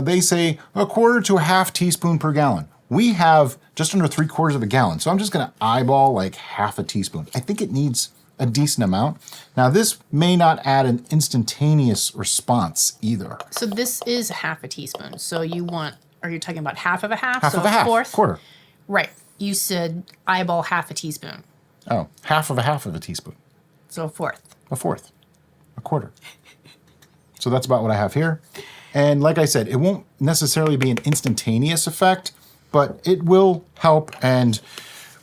They say 1/4 to 1/2 teaspoon per gallon. We have just under 3/4 of a gallon, so I'm just going to eyeball like 1/2 teaspoon. I think it needs a decent amount. Now, this may not add an instantaneous response either. So this is 1/2 teaspoon. So are you talking about 1/2 of a half? Half so of a half, 1/4? quarter. Right. You said eyeball 1/2 teaspoon. Oh, 1/2 of a half of a teaspoon. So 1/4. 1/4. 1/4. So that's about what I have here. And like I said, it won't necessarily be an instantaneous effect, but it will help. And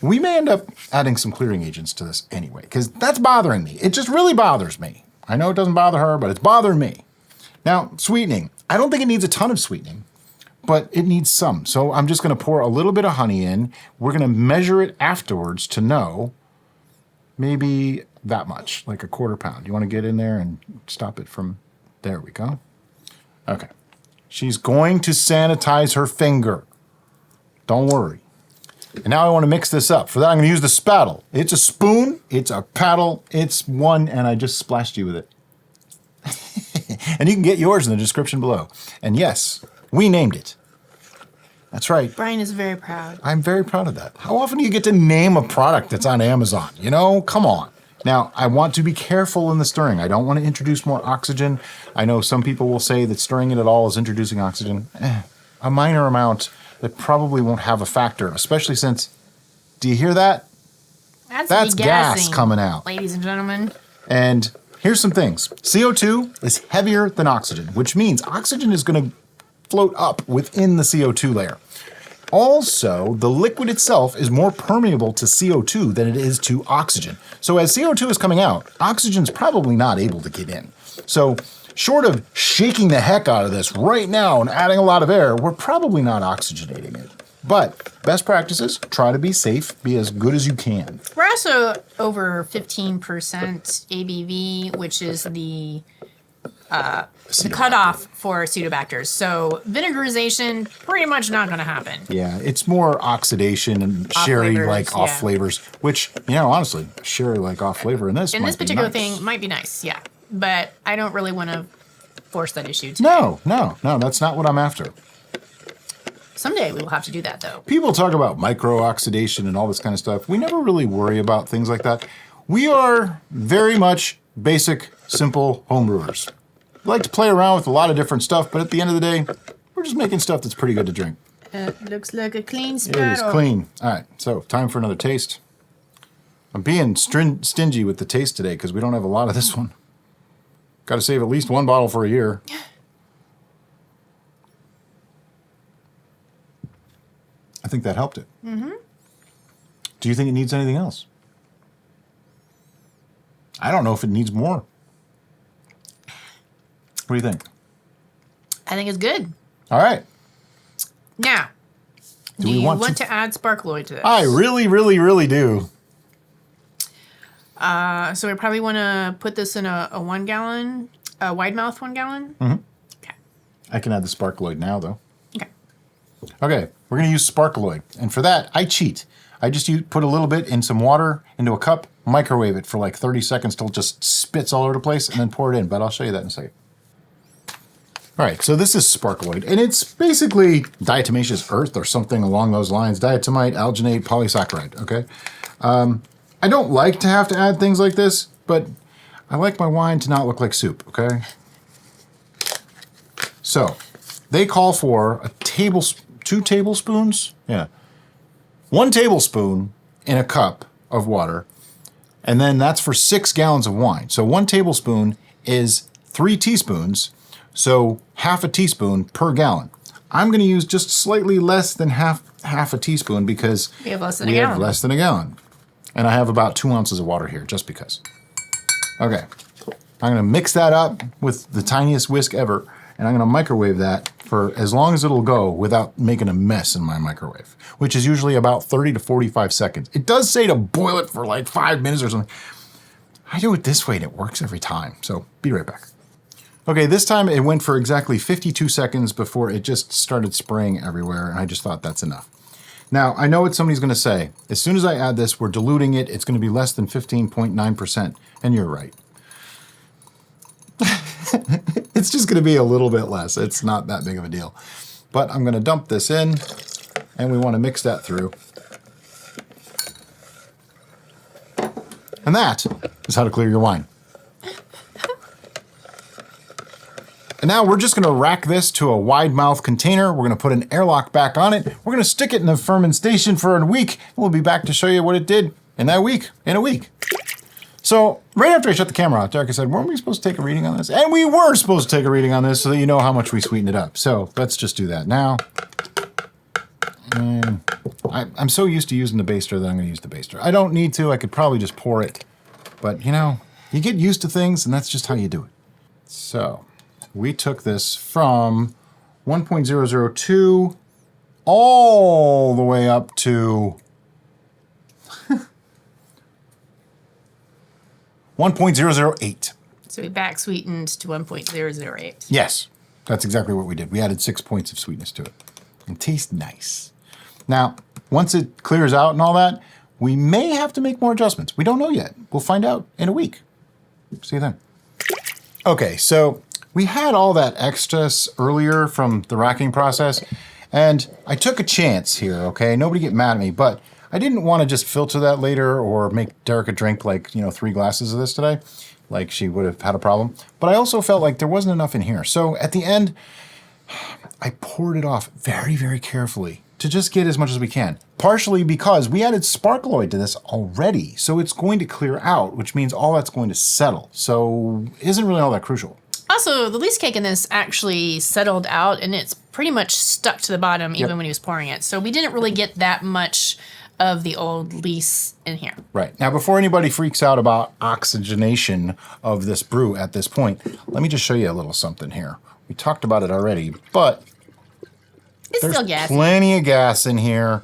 we may end up adding some clearing agents to this anyway, because that's bothering me. It just really bothers me. I know it doesn't bother her, but it's bothering me. Now, sweetening. I don't think it needs a ton of sweetening, but it needs some. So I'm just going to pour a little bit of honey in. We're going to measure it afterwards to know maybe that much, like 1/4 pound. You want to get in there and stop it from, there we go. Okay. She's going to sanitize her finger. Don't worry. And now I want to mix this up. For that, I'm going to use the spattle. It's a spoon, it's a paddle, it's one, and I just splashed you with it. And you can get yours in the description below. And yes, we named it. That's right. Brian is very proud. I'm very proud of that. How often do you get to name a product that's on Amazon? You know, come on. Now, I want to be careful in the stirring. I don't want to introduce more oxygen. I know some people will say that stirring it at all is introducing oxygen. A minor amount that probably won't have a factor, especially since, do you hear that? That's gas coming out. Ladies and gentlemen. And here's some things. CO2 is heavier than oxygen, which means oxygen is going to float up within the CO2 layer. Also, the liquid itself is more permeable to CO2 than it is to oxygen. So as CO2 is coming out, oxygen's probably not able to get in. So short of shaking the heck out of this right now and adding a lot of air, we're probably not oxygenating it. But best practices, try to be safe, be as good as you can. We're also over 15% ABV, which is the cutoff for pseudobacters. So vinegarization, pretty much not going to happen. Yeah, it's more oxidation and sherry-like off flavors, which, you know, honestly, sherry-like off flavor in this In might this be particular nice. thing might be nice, yeah. But I don't really want to force that issue today. No, that's not what I'm after. Someday we will have to do that, though. People talk about micro-oxidation and all this kind of stuff. We never really worry about things like that. We are very much basic, simple homebrewers. We like to play around with a lot of different stuff, but at the end of the day, we're just making stuff that's pretty good to drink. Looks like a clean It spattle. is clean. All right, so time for another taste. I'm being stingy with the taste today because we don't have a lot of this one. Got to save at least one bottle for a year. I think that helped it. Mm-hmm. Do you think it needs anything else? I don't know if it needs more. What do you think? I think it's good. All right. Now, Do you want to add Sparkolloid to this? I really, really, really do. So we probably want to put this in a 1 gallon, a wide mouth 1 gallon? Mm-hmm. Okay. I can add the Sparkolloid now, though. Okay. Okay, we're going to use Sparkolloid. And for that, I cheat. I just put a little bit in some water into a cup, microwave it for like 30 seconds till it just spits all over the place, and then pour it in. But I'll show you that in a second. All right, so this is Sparkolloid, and it's basically diatomaceous earth or something along those lines. Diatomite, alginate, polysaccharide, okay? I don't like to have to add things like this, but I like my wine to not look like soup, okay? So, they call for 2 tablespoons? Yeah. 1 tablespoon in a cup of water, and then that's for 6 gallons of wine. So 1 tablespoon is 3 teaspoons, so half a teaspoon per gallon. I'm going to use just slightly less than half a teaspoon because we have less than a gallon. And I have about 2 ounces of water here, just because. Okay, I'm going to mix that up with the tiniest whisk ever, and I'm going to microwave that for as long as it'll go without making a mess in my microwave, which is usually about 30 to 45 seconds. It does say to boil it for like 5 minutes or something. I do it this way and it works every time, so be right back. Okay, this time it went for exactly 52 seconds before it just started spraying everywhere, and I just thought that's enough. Now, I know what somebody's going to say. As soon as I add this, we're diluting it. It's going to be less than 15.9%, and you're right. It's just going to be a little bit less. It's not that big of a deal. But I'm going to dump this in, and we want to mix that through. And that is how to clear your wine. And now we're just going to rack this to a wide mouth container. We're going to put an airlock back on it. We're going to stick it in the fermentation for a week. And we'll be back to show you what it did in a week. So right after I shut the camera off, Derek said, weren't we supposed to take a reading on this? And we were supposed to take a reading on this so that you know how much we sweetened it up. So let's just do that now. And I'm so used to using the baster that I'm going to use the baster. I don't need to. I could probably just pour it. But, you know, you get used to things, and that's just how you do it. So we took this from 1.002 all the way up to 1.008. So we back sweetened to 1.008. Yes, that's exactly what we did. We added 6 points of sweetness to it. It tastes nice. Now, once it clears out and all that, we may have to make more adjustments. We don't know yet. We'll find out in a week. See you then. Okay, so we had all that excess earlier from the racking process, and I took a chance here, okay? Nobody get mad at me, but I didn't want to just filter that later or make Derek drink like, 3 glasses of this today, like she would have had a problem. But I also felt like there wasn't enough in here. So at the end, I poured it off very, very carefully to just get as much as we can. Partially because we added Sparkolloid to this already, so it's going to clear out, which means all that's going to settle. So it isn't really all that crucial. Also, the lees cake in this actually settled out, and it's pretty much stuck to the bottom even when he was pouring it. So we didn't really get that much of the old lees in here. Right. Now, before anybody freaks out about oxygenation of this brew at this point, let me just show you a little something here. We talked about it already, but It's still gas. Plenty of gas in here.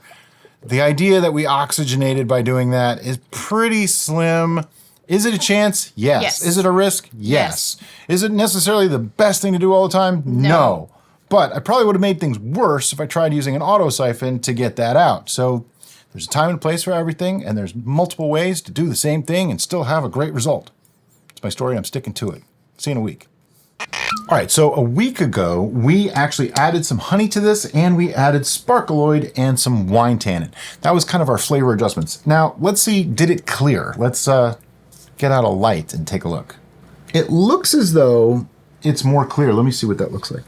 The idea that we oxygenated by doing that is pretty slim. Is it a chance? Yes. Is it a risk? Yes. Is it necessarily the best thing to do all the time? No. But I probably would have made things worse if I tried using an auto siphon to get that out. So there's a time and place for everything, and there's multiple ways to do the same thing and still have a great result. It's my story, and I'm sticking to it. See you in a week. All right, so a week ago, we actually added some honey to this, and we added Sparkolloid and some wine tannin. That was kind of our flavor adjustments. Now, let's see, did it clear? Let's get out a light and take a look. It looks as though it's more clear. Let me see what that looks like.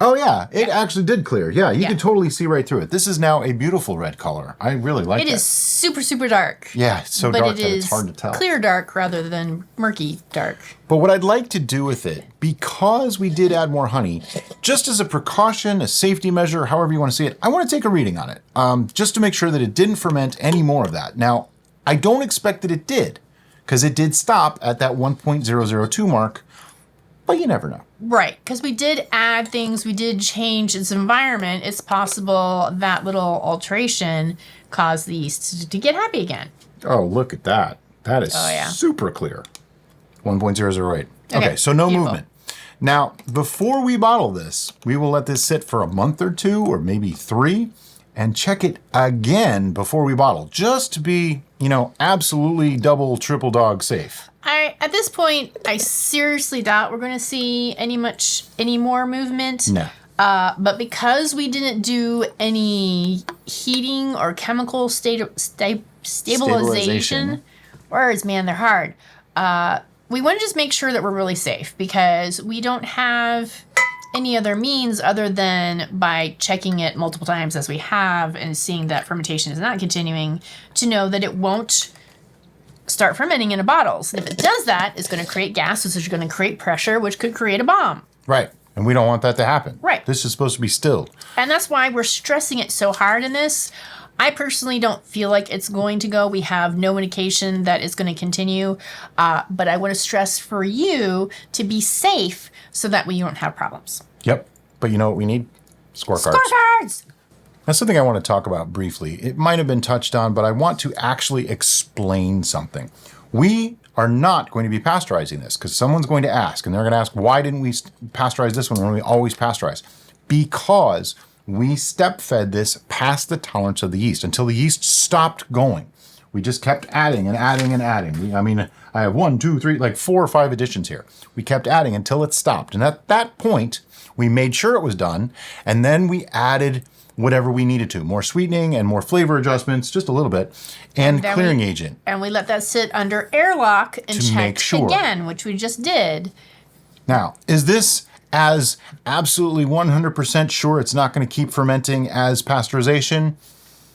Oh yeah, it actually did clear. Yeah, you can totally see right through it. This is now a beautiful red color. I really like it. It is super, super dark. Yeah, it's so dark that it's hard to tell. Clear dark rather than murky dark. But what I'd like to do with it, because we did add more honey, just as a precaution, a safety measure, however you want to see it, I want to take a reading on it, just to make sure that it didn't ferment any more of that. Now, I don't expect that it did, because it did stop at that 1.002 mark, but you never know. Right, because we did add things, we did change its environment. It's possible that little alteration caused the yeast to get happy again. Oh, look at that. That is super clear. 1.008. Okay, so no beautiful. movement. Now, before we bottle this, we will let this sit for a month or 2 or maybe 3 and check it again before we bottle, just to be, absolutely double, triple dog safe. At this point, I seriously doubt we're going to see any more movement. No. But because we didn't do any heating or chemical stabilization, words, man, they're hard. We want to just make sure that we're really safe because we don't have any other means other than by checking it multiple times as we have and seeing that fermentation is not continuing to know that it won't start fermenting in a bottles. And if it does that, it's going to create gases, which are going to create pressure, which could create a bomb. Right. And we don't want that to happen. Right. This is supposed to be stilled. And that's why we're stressing it so hard in this. I personally don't feel like it's going to go. We have no indication that it's going to continue. But I want to stress for you to be safe so that way you don't have problems. Yep. But you know what we need? Scorecards. Scorecards! That's something I want to talk about briefly. It might have been touched on, but I want to actually explain something. We are not going to be pasteurizing this because someone's going to ask, and they're going to ask, why didn't we pasteurize this one when we always pasteurize? Because we step-fed this past the tolerance of the yeast until the yeast stopped going. We just kept adding and adding and adding. I have 1, 2, 3, like 4 or 5 additions here. We kept adding until it stopped. And at that point, we made sure it was done, and then we added whatever we needed to. More sweetening and more flavor adjustments, just a little bit, and clearing agent. And we let that sit under airlock and to make check sure. again, which we just did. Now, is this as absolutely 100% sure it's not going to keep fermenting as pasteurization?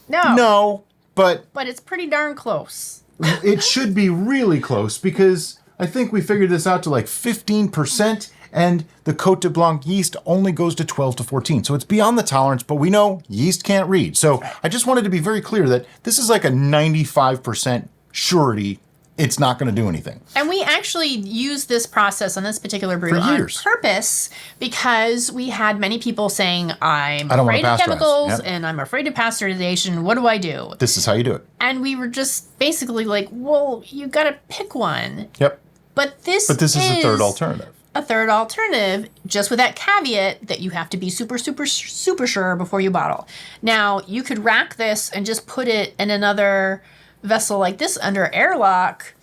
No. No, but it's pretty darn close. it should be really close because I think we figured this out to like 15%. And the Cote de Blanc yeast only goes to 12 to 14. So it's beyond the tolerance, but we know yeast can't read. So I just wanted to be very clear that this is like a 95% surety it's not going to do anything. And we actually used this process on this particular brew For on years. purpose because we had many people saying, I'm I don't wanna afraid of pasteurize." chemicals Yep. and I'm afraid of pasteurization. What do I do? This is how you do it. And we were just basically like, well, you got to pick one. Yep. But this is a third alternative. A third alternative, just with that caveat that you have to be super, super, super sure before you bottle. Now, you could rack this and just put it in another vessel like this under airlock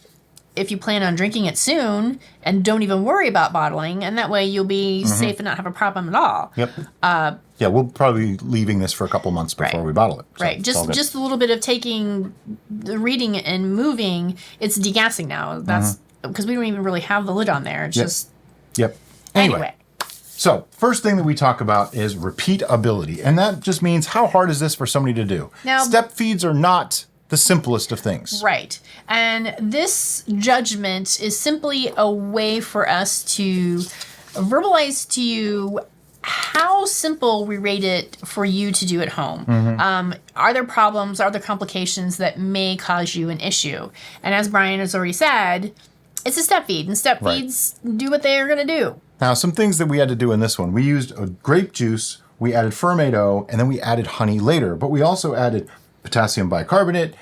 if you plan on drinking it soon and don't even worry about bottling. And that way you'll be safe and not have a problem at all. Yep. Yeah, we'll probably be leaving this for a couple months before we bottle it. So Right. it's all good. Just a little bit of taking the reading and moving. It's degassing now. That's because we don't even really have the lid on there. It's just... Yep. Anyway. So first thing that we talk about is repeatability. And that just means how hard is this for somebody to do? Now- Step feeds are not the simplest of things. Right. And this judgment is simply a way for us to verbalize to you how simple we rate it for you to do at home. Are there problems? Are there complications that may cause you an issue? And as Brian has already said, it's a step feed, and step feeds do what they are going to do. Now, some things that we had to do in this one. We used a grape juice, we added fermento, and then we added honey later. But we also added potassium bicarbonate.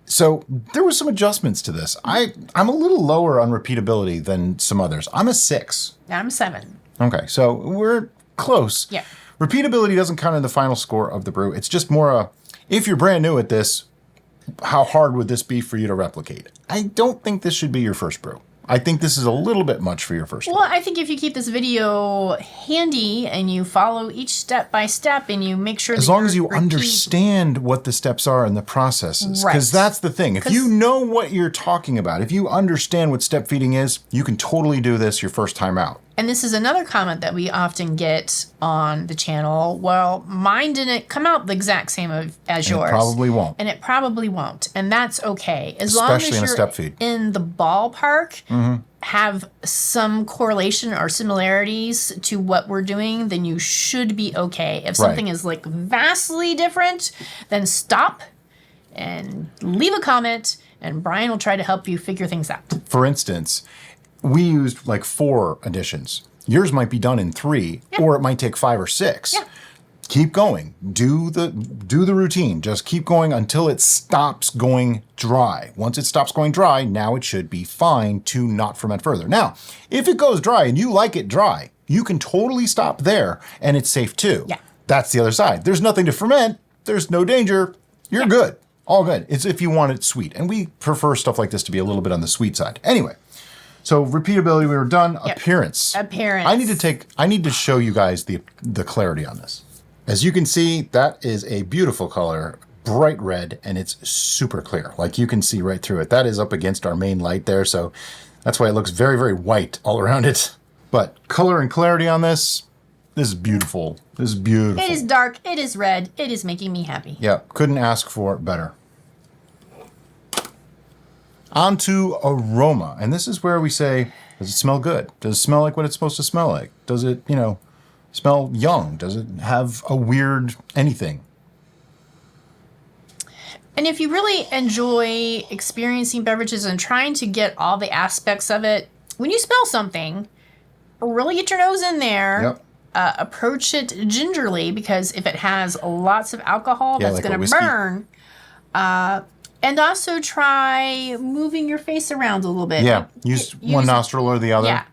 So there was some adjustments to this. I'm a little lower on repeatability than some others. I'm a 6. I'm 7. Okay, so we're close. Yeah. Repeatability doesn't count in the final score of the brew. It's just more if you're brand new at this, how hard would this be for you to replicate? I don't think this should be your first brew. I think this is a little bit much for your first Well, brew. I think if you keep this video handy and you follow each step by step and you make sure As long as you understand what the steps are and the processes. Because that's the thing. If you know what you're talking about, if you understand what step feeding is, you can totally do this your first time out. And this is another comment that we often get on the channel. Well, mine didn't come out the exact same as yours. It probably won't. And it probably won't. And that's okay. As Especially long as in a you're step feed. in the ballpark, have some correlation or similarities to what we're doing, then you should be okay. If something is like vastly different, then stop and leave a comment, and Brian will try to help you figure things out. For instance, we used like 4 additions. Yours might be done in 3, or it might take 5 or 6. Yeah. Keep going. Do the routine. Just keep going until it stops going dry. Once it stops going dry, now it should be fine to not ferment further. Now, if it goes dry and you like it dry, you can totally stop there and it's safe too. Yeah. That's the other side. There's nothing to ferment. There's no danger. You're good. All good. It's if you want it sweet. And we prefer stuff like this to be a little bit on the sweet side. Anyway, so repeatability, we were done. Yep. Appearance. I need to show you guys the clarity on this. As you can see, that is a beautiful color, bright red, and it's super clear. Like you can see right through it. That is up against our main light there, so that's why it looks very, very white all around it. But color and clarity on this is beautiful. This is beautiful. It is dark, it is red, it is making me happy. Yeah, couldn't ask for it better. On to aroma, and this is where we say, does it smell good? Does it smell like what it's supposed to smell like? Does it, smell young? Does it have a weird anything? And if you really enjoy experiencing beverages and trying to get all the aspects of it, when you smell something, really get your nose in there. Yep. Approach it gingerly, because if it has lots of alcohol, that's like going to burn. And also try moving your face around a little bit. Yeah, use one nostril or the other. Yeah.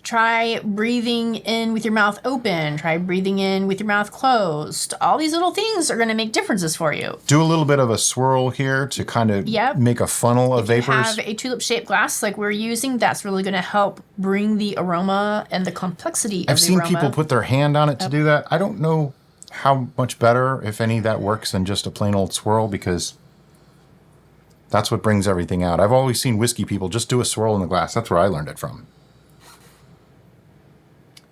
Try breathing in with your mouth open. Try breathing in with your mouth closed. All these little things are going to make differences for you. Do a little bit of a swirl here to kind of make a funnel of vapors. If you have a tulip-shaped glass like we're using, that's really going to help bring the aroma and the complexity of the aroma. I've seen people put their hand on it to do that. I don't know how much better, if any, that works than just a plain old swirl, because that's what brings everything out. I've always seen whiskey people just do a swirl in the glass. That's where I learned it from.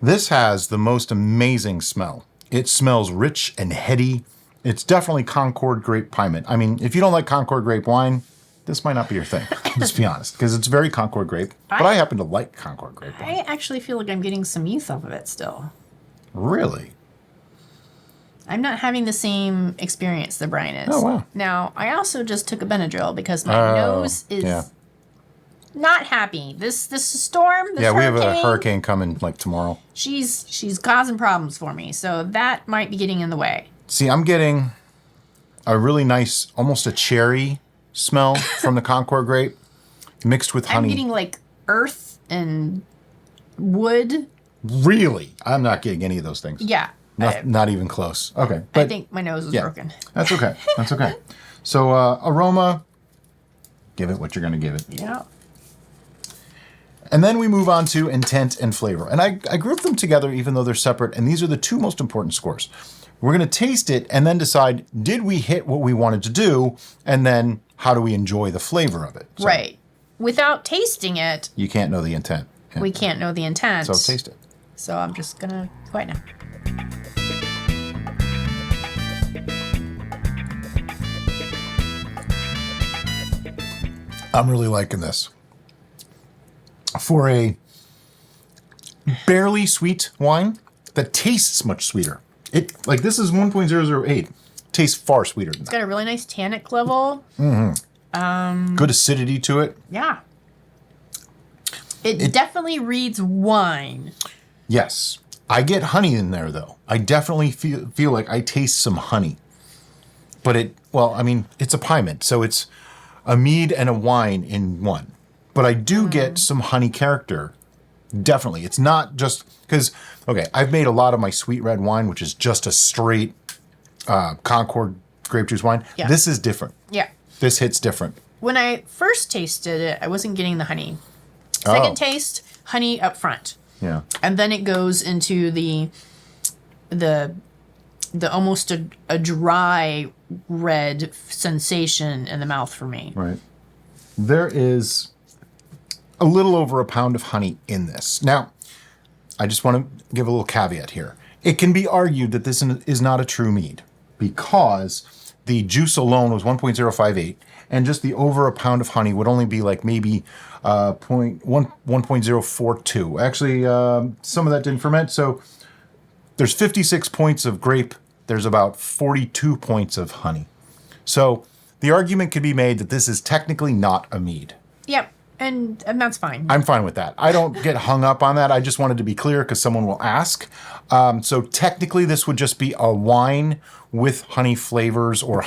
This has the most amazing smell. It smells rich and heady. It's definitely Concord grape Pyment. I mean, if you don't like Concord grape wine, this might not be your thing. Let's be honest, because it's very Concord grape. But I happen to like Concord grape wine. I actually feel like I'm getting some youth off of it still. Really? I'm not having the same experience that Brian is. Oh, wow. Now, I also just took a Benadryl because my nose is not happy. This storm, this hurricane, we have a hurricane coming like tomorrow. She's causing problems for me, so that might be getting in the way. See, I'm getting a really nice, almost a cherry smell from the Concord grape mixed with honey. I'm getting like earth and wood. Really? I'm not getting any of those things. Yeah. Not even close. Okay. But I think my nose is broken. That's okay. That's okay. So aroma, give it what you're going to give it. Yeah. And then we move on to intent and flavor. And I group them together even though they're separate. And these are the two most important scores. We're going to taste it and then decide, did we hit what we wanted to do? And then how do we enjoy the flavor of it? So right. Without tasting it, you can't know the intent. Yeah. We can't know the intent. So taste it. So I'm just going to quiet now. I'm really liking this. For a barely sweet wine that tastes much sweeter. This is 1.008. Tastes far sweeter than that. It's got a really nice tannic level. Mm-hmm. Good acidity to it. Yeah. It definitely reads wine. Yes. I get honey in there, though. I definitely feel like I taste some honey. But it's a Pyment, so it's a mead and a wine in one. But I do get some honey character. Definitely. It's not just because, I've made a lot of my sweet red wine, which is just a straight Concord grape juice wine. Yeah. This is different. Yeah. This hits different. When I first tasted it, I wasn't getting the honey. Second taste, honey up front. Yeah. And then it goes into the almost a dry red sensation in the mouth for me. Right. There is a little over a pound of honey in this. Now, I just want to give a little caveat here. It can be argued that this is not a true mead because the juice alone was 1.058 and just the over a pound of honey would only be like maybe 1.042. Actually, some of that didn't ferment. So there's 56 points of grape. There's about 42 points of honey. So the argument could be made that this is technically not a mead. Yep. And that's fine. I'm fine with that. I don't get hung up on that. I just wanted to be clear because someone will ask. So technically, this would just be a wine with honey flavors, or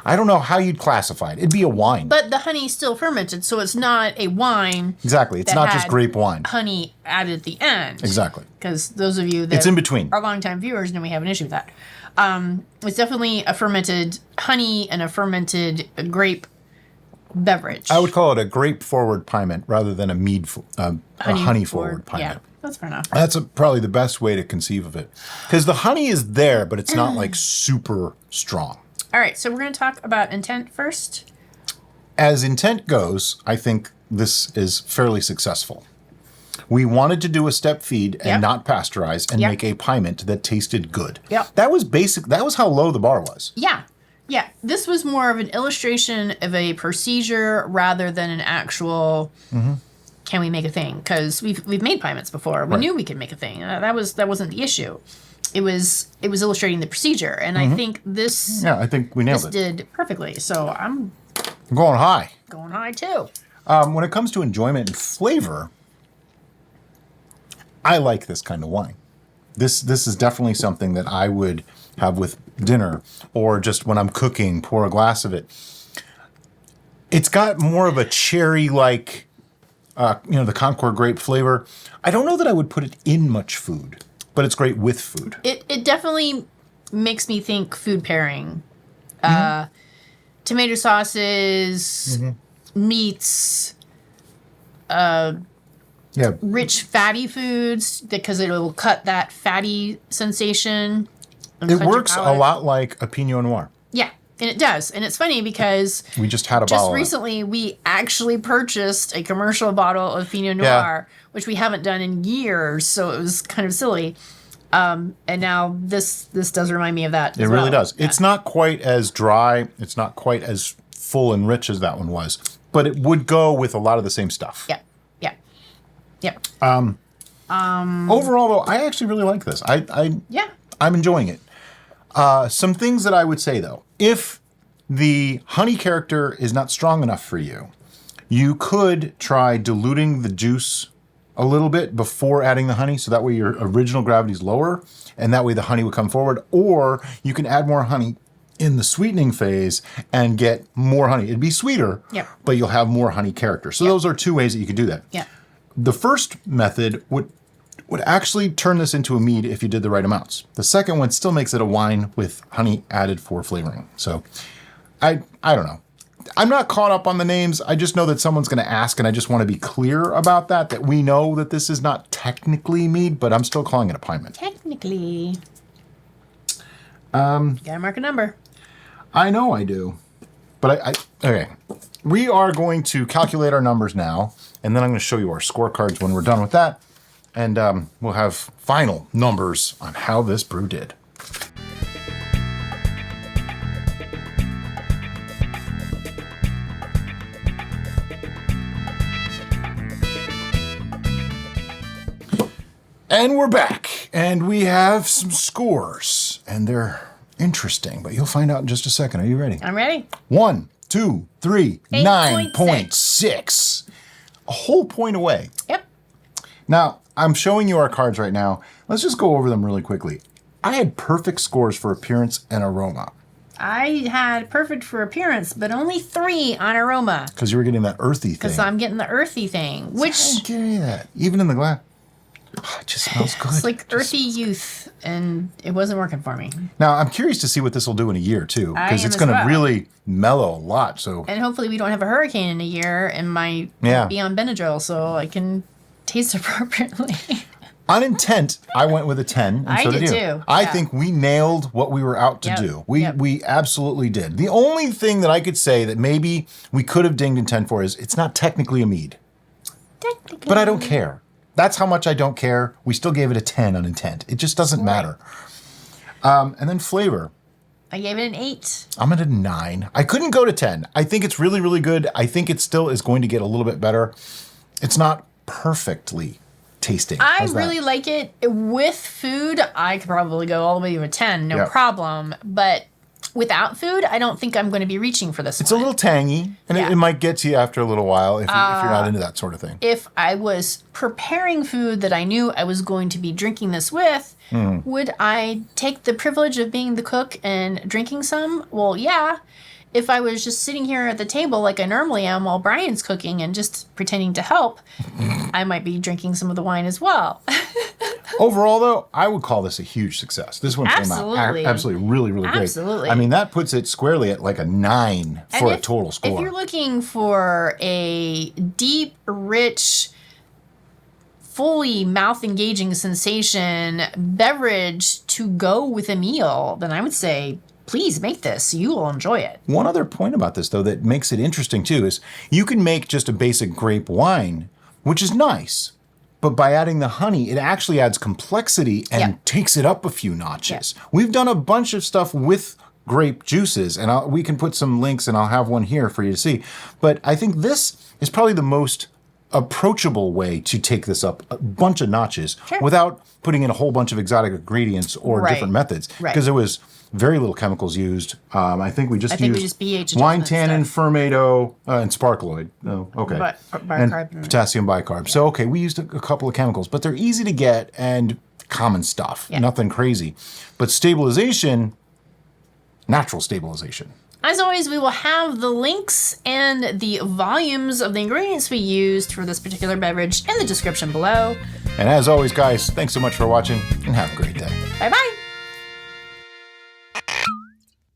I don't know how you'd classify it. It'd be a wine. But the honey's still fermented, so it's not a wine. Exactly. It's not just grape wine. Honey added at the end. Exactly. Because those of you that it's in between. Are longtime viewers know we have an issue with that. It's definitely a fermented honey and a fermented grape beverage. I would call it a grape forward Pyment rather than a mead, a honey forward Pyment. Yeah, that's fair enough. That's probably the best way to conceive of it, because the honey is there, but it's not like super strong. All right, so we're going to talk about intent first. As intent goes, I think this is fairly successful. We wanted to do a step feed and not pasteurize and make a Pyment that tasted good. Yep. That was how low the bar was. Yeah. Yeah, this was more of an illustration of a procedure rather than an actual. Can we make a thing? Because we've made Pyments before. We knew we could make a thing. That wasn't the issue. It was illustrating the procedure, and I think this. Yeah, I think we nailed it. Did perfectly. So I'm going high. Going high too. When it comes to enjoyment and flavor, I like this kind of wine. This is definitely something that I would have with dinner, or just when I'm cooking, pour a glass of it. It's got more of a cherry-like, the Concord grape flavor. I don't know that I would put it in much food, but it's great with food. It definitely makes me think food pairing. Tomato sauces, meats, rich fatty foods, because it will cut that fatty sensation. It works a lot like a Pinot Noir. Yeah, and it does. And it's funny because we just had a bottle. Just recently, we actually purchased a commercial bottle of Pinot Noir, which we haven't done in years, so it was kind of silly. And now this does remind me of that. It really does. Yeah. It's not quite as dry. It's not quite as full and rich as that one was, but it would go with a lot of the same stuff. Yeah. Yeah. Overall, though, I actually really like this. I'm enjoying it. Some things that I would say, though, if the honey character is not strong enough for you, you could try diluting the juice a little bit before adding the honey, so that way your original gravity is lower, and that way the honey would come forward. Or you can add more honey in the sweetening phase and get more honey. It'd be sweeter, but you'll have more honey character. So those are two ways that you could do that. Yeah. The first method would actually turn this into a mead if you did the right amounts. The second one still makes it a wine with honey added for flavoring. So I don't know. I'm not caught up on the names. I just know that someone's going to ask, and I just want to be clear about that we know that this is not technically mead, but I'm still calling it a Pyment. Technically. Gotta mark a number. I know I do. But okay. We are going to calculate our numbers now, and then I'm going to show you our scorecards when we're done with that. And we'll have final numbers on how this brew did. And we're back, and we have some scores, and they're interesting, but you'll find out in just a second. Are you ready? I'm ready. 1, 2, 3, 9.6. A whole point away. Yep. Now, I'm showing you our cards right now. Let's just go over them really quickly. I had perfect scores for appearance and aroma. I had perfect for appearance, but only 3 on aroma. Because you were getting that earthy thing. Because I'm getting the earthy thing, which... I didn't get any of that. Even in the glass. Oh, it just smells good. It's like earthy youth, and it wasn't working for me. Now, I'm curious to see what this will do in a year, too. Because it's going to really mellow a lot. So, and hopefully we don't have a hurricane in a year and might be on Benadryl, so I can taste appropriately. On intent, I went with a 10, and I so did you. Too. I think we nailed what we were out to do. We absolutely did. The only thing that I could say that maybe we could have dinged intent for is it's not technically a mead. Technically. But I don't care. That's how much I don't care. We still gave it a 10 on intent. It just doesn't matter. And then flavor. I gave it an 8. I'm at a 9. I couldn't go to 10. I think it's really, really good. I think it still is going to get a little bit better. It's not perfectly tasting. I really like it. With food, I could probably go all the way to a 10, no problem. But without food, I don't think I'm going to be reaching for this It's a little tangy, and Yeah. it might get to you after a little while if you're not into that sort of thing. If I was preparing food that I knew I was going to be drinking this with, would I take the privilege of being the cook and drinking some? Well, yeah. If I was just sitting here at the table like I normally am while Brian's cooking and just pretending to help, I might be drinking some of the wine as well. Overall, though, I would call this a huge success. This one came out Absolutely. absolutely really, really great. Absolutely. I mean, that puts it squarely at like a 9 for a total score. If you're looking for a deep, rich, fully mouth-engaging sensation beverage to go with a meal, then I would say, please make this. You will enjoy it. One other point about this, though, that makes it interesting, too, is you can make just a basic grape wine, which is nice. But by adding the honey, it actually adds complexity and takes it up a few notches. Yeah. We've done a bunch of stuff with grape juices, and we can put some links, and I'll have one here for you to see. But I think this is probably the most approachable way to take this up a bunch of notches without putting in a whole bunch of exotic ingredients or different methods. Because there was very little chemicals used. I think we just used pH wine tannin, fermento, and Sparkolloid. Oh, okay. And potassium bicarb. So, okay, we used a couple of chemicals, but they're easy to get and common stuff. Nothing crazy. But stabilization, natural stabilization. As always, we will have the links and the volumes of the ingredients we used for this particular beverage in the description below. And as always, guys, thanks so much for watching, and have a great day. Bye-bye.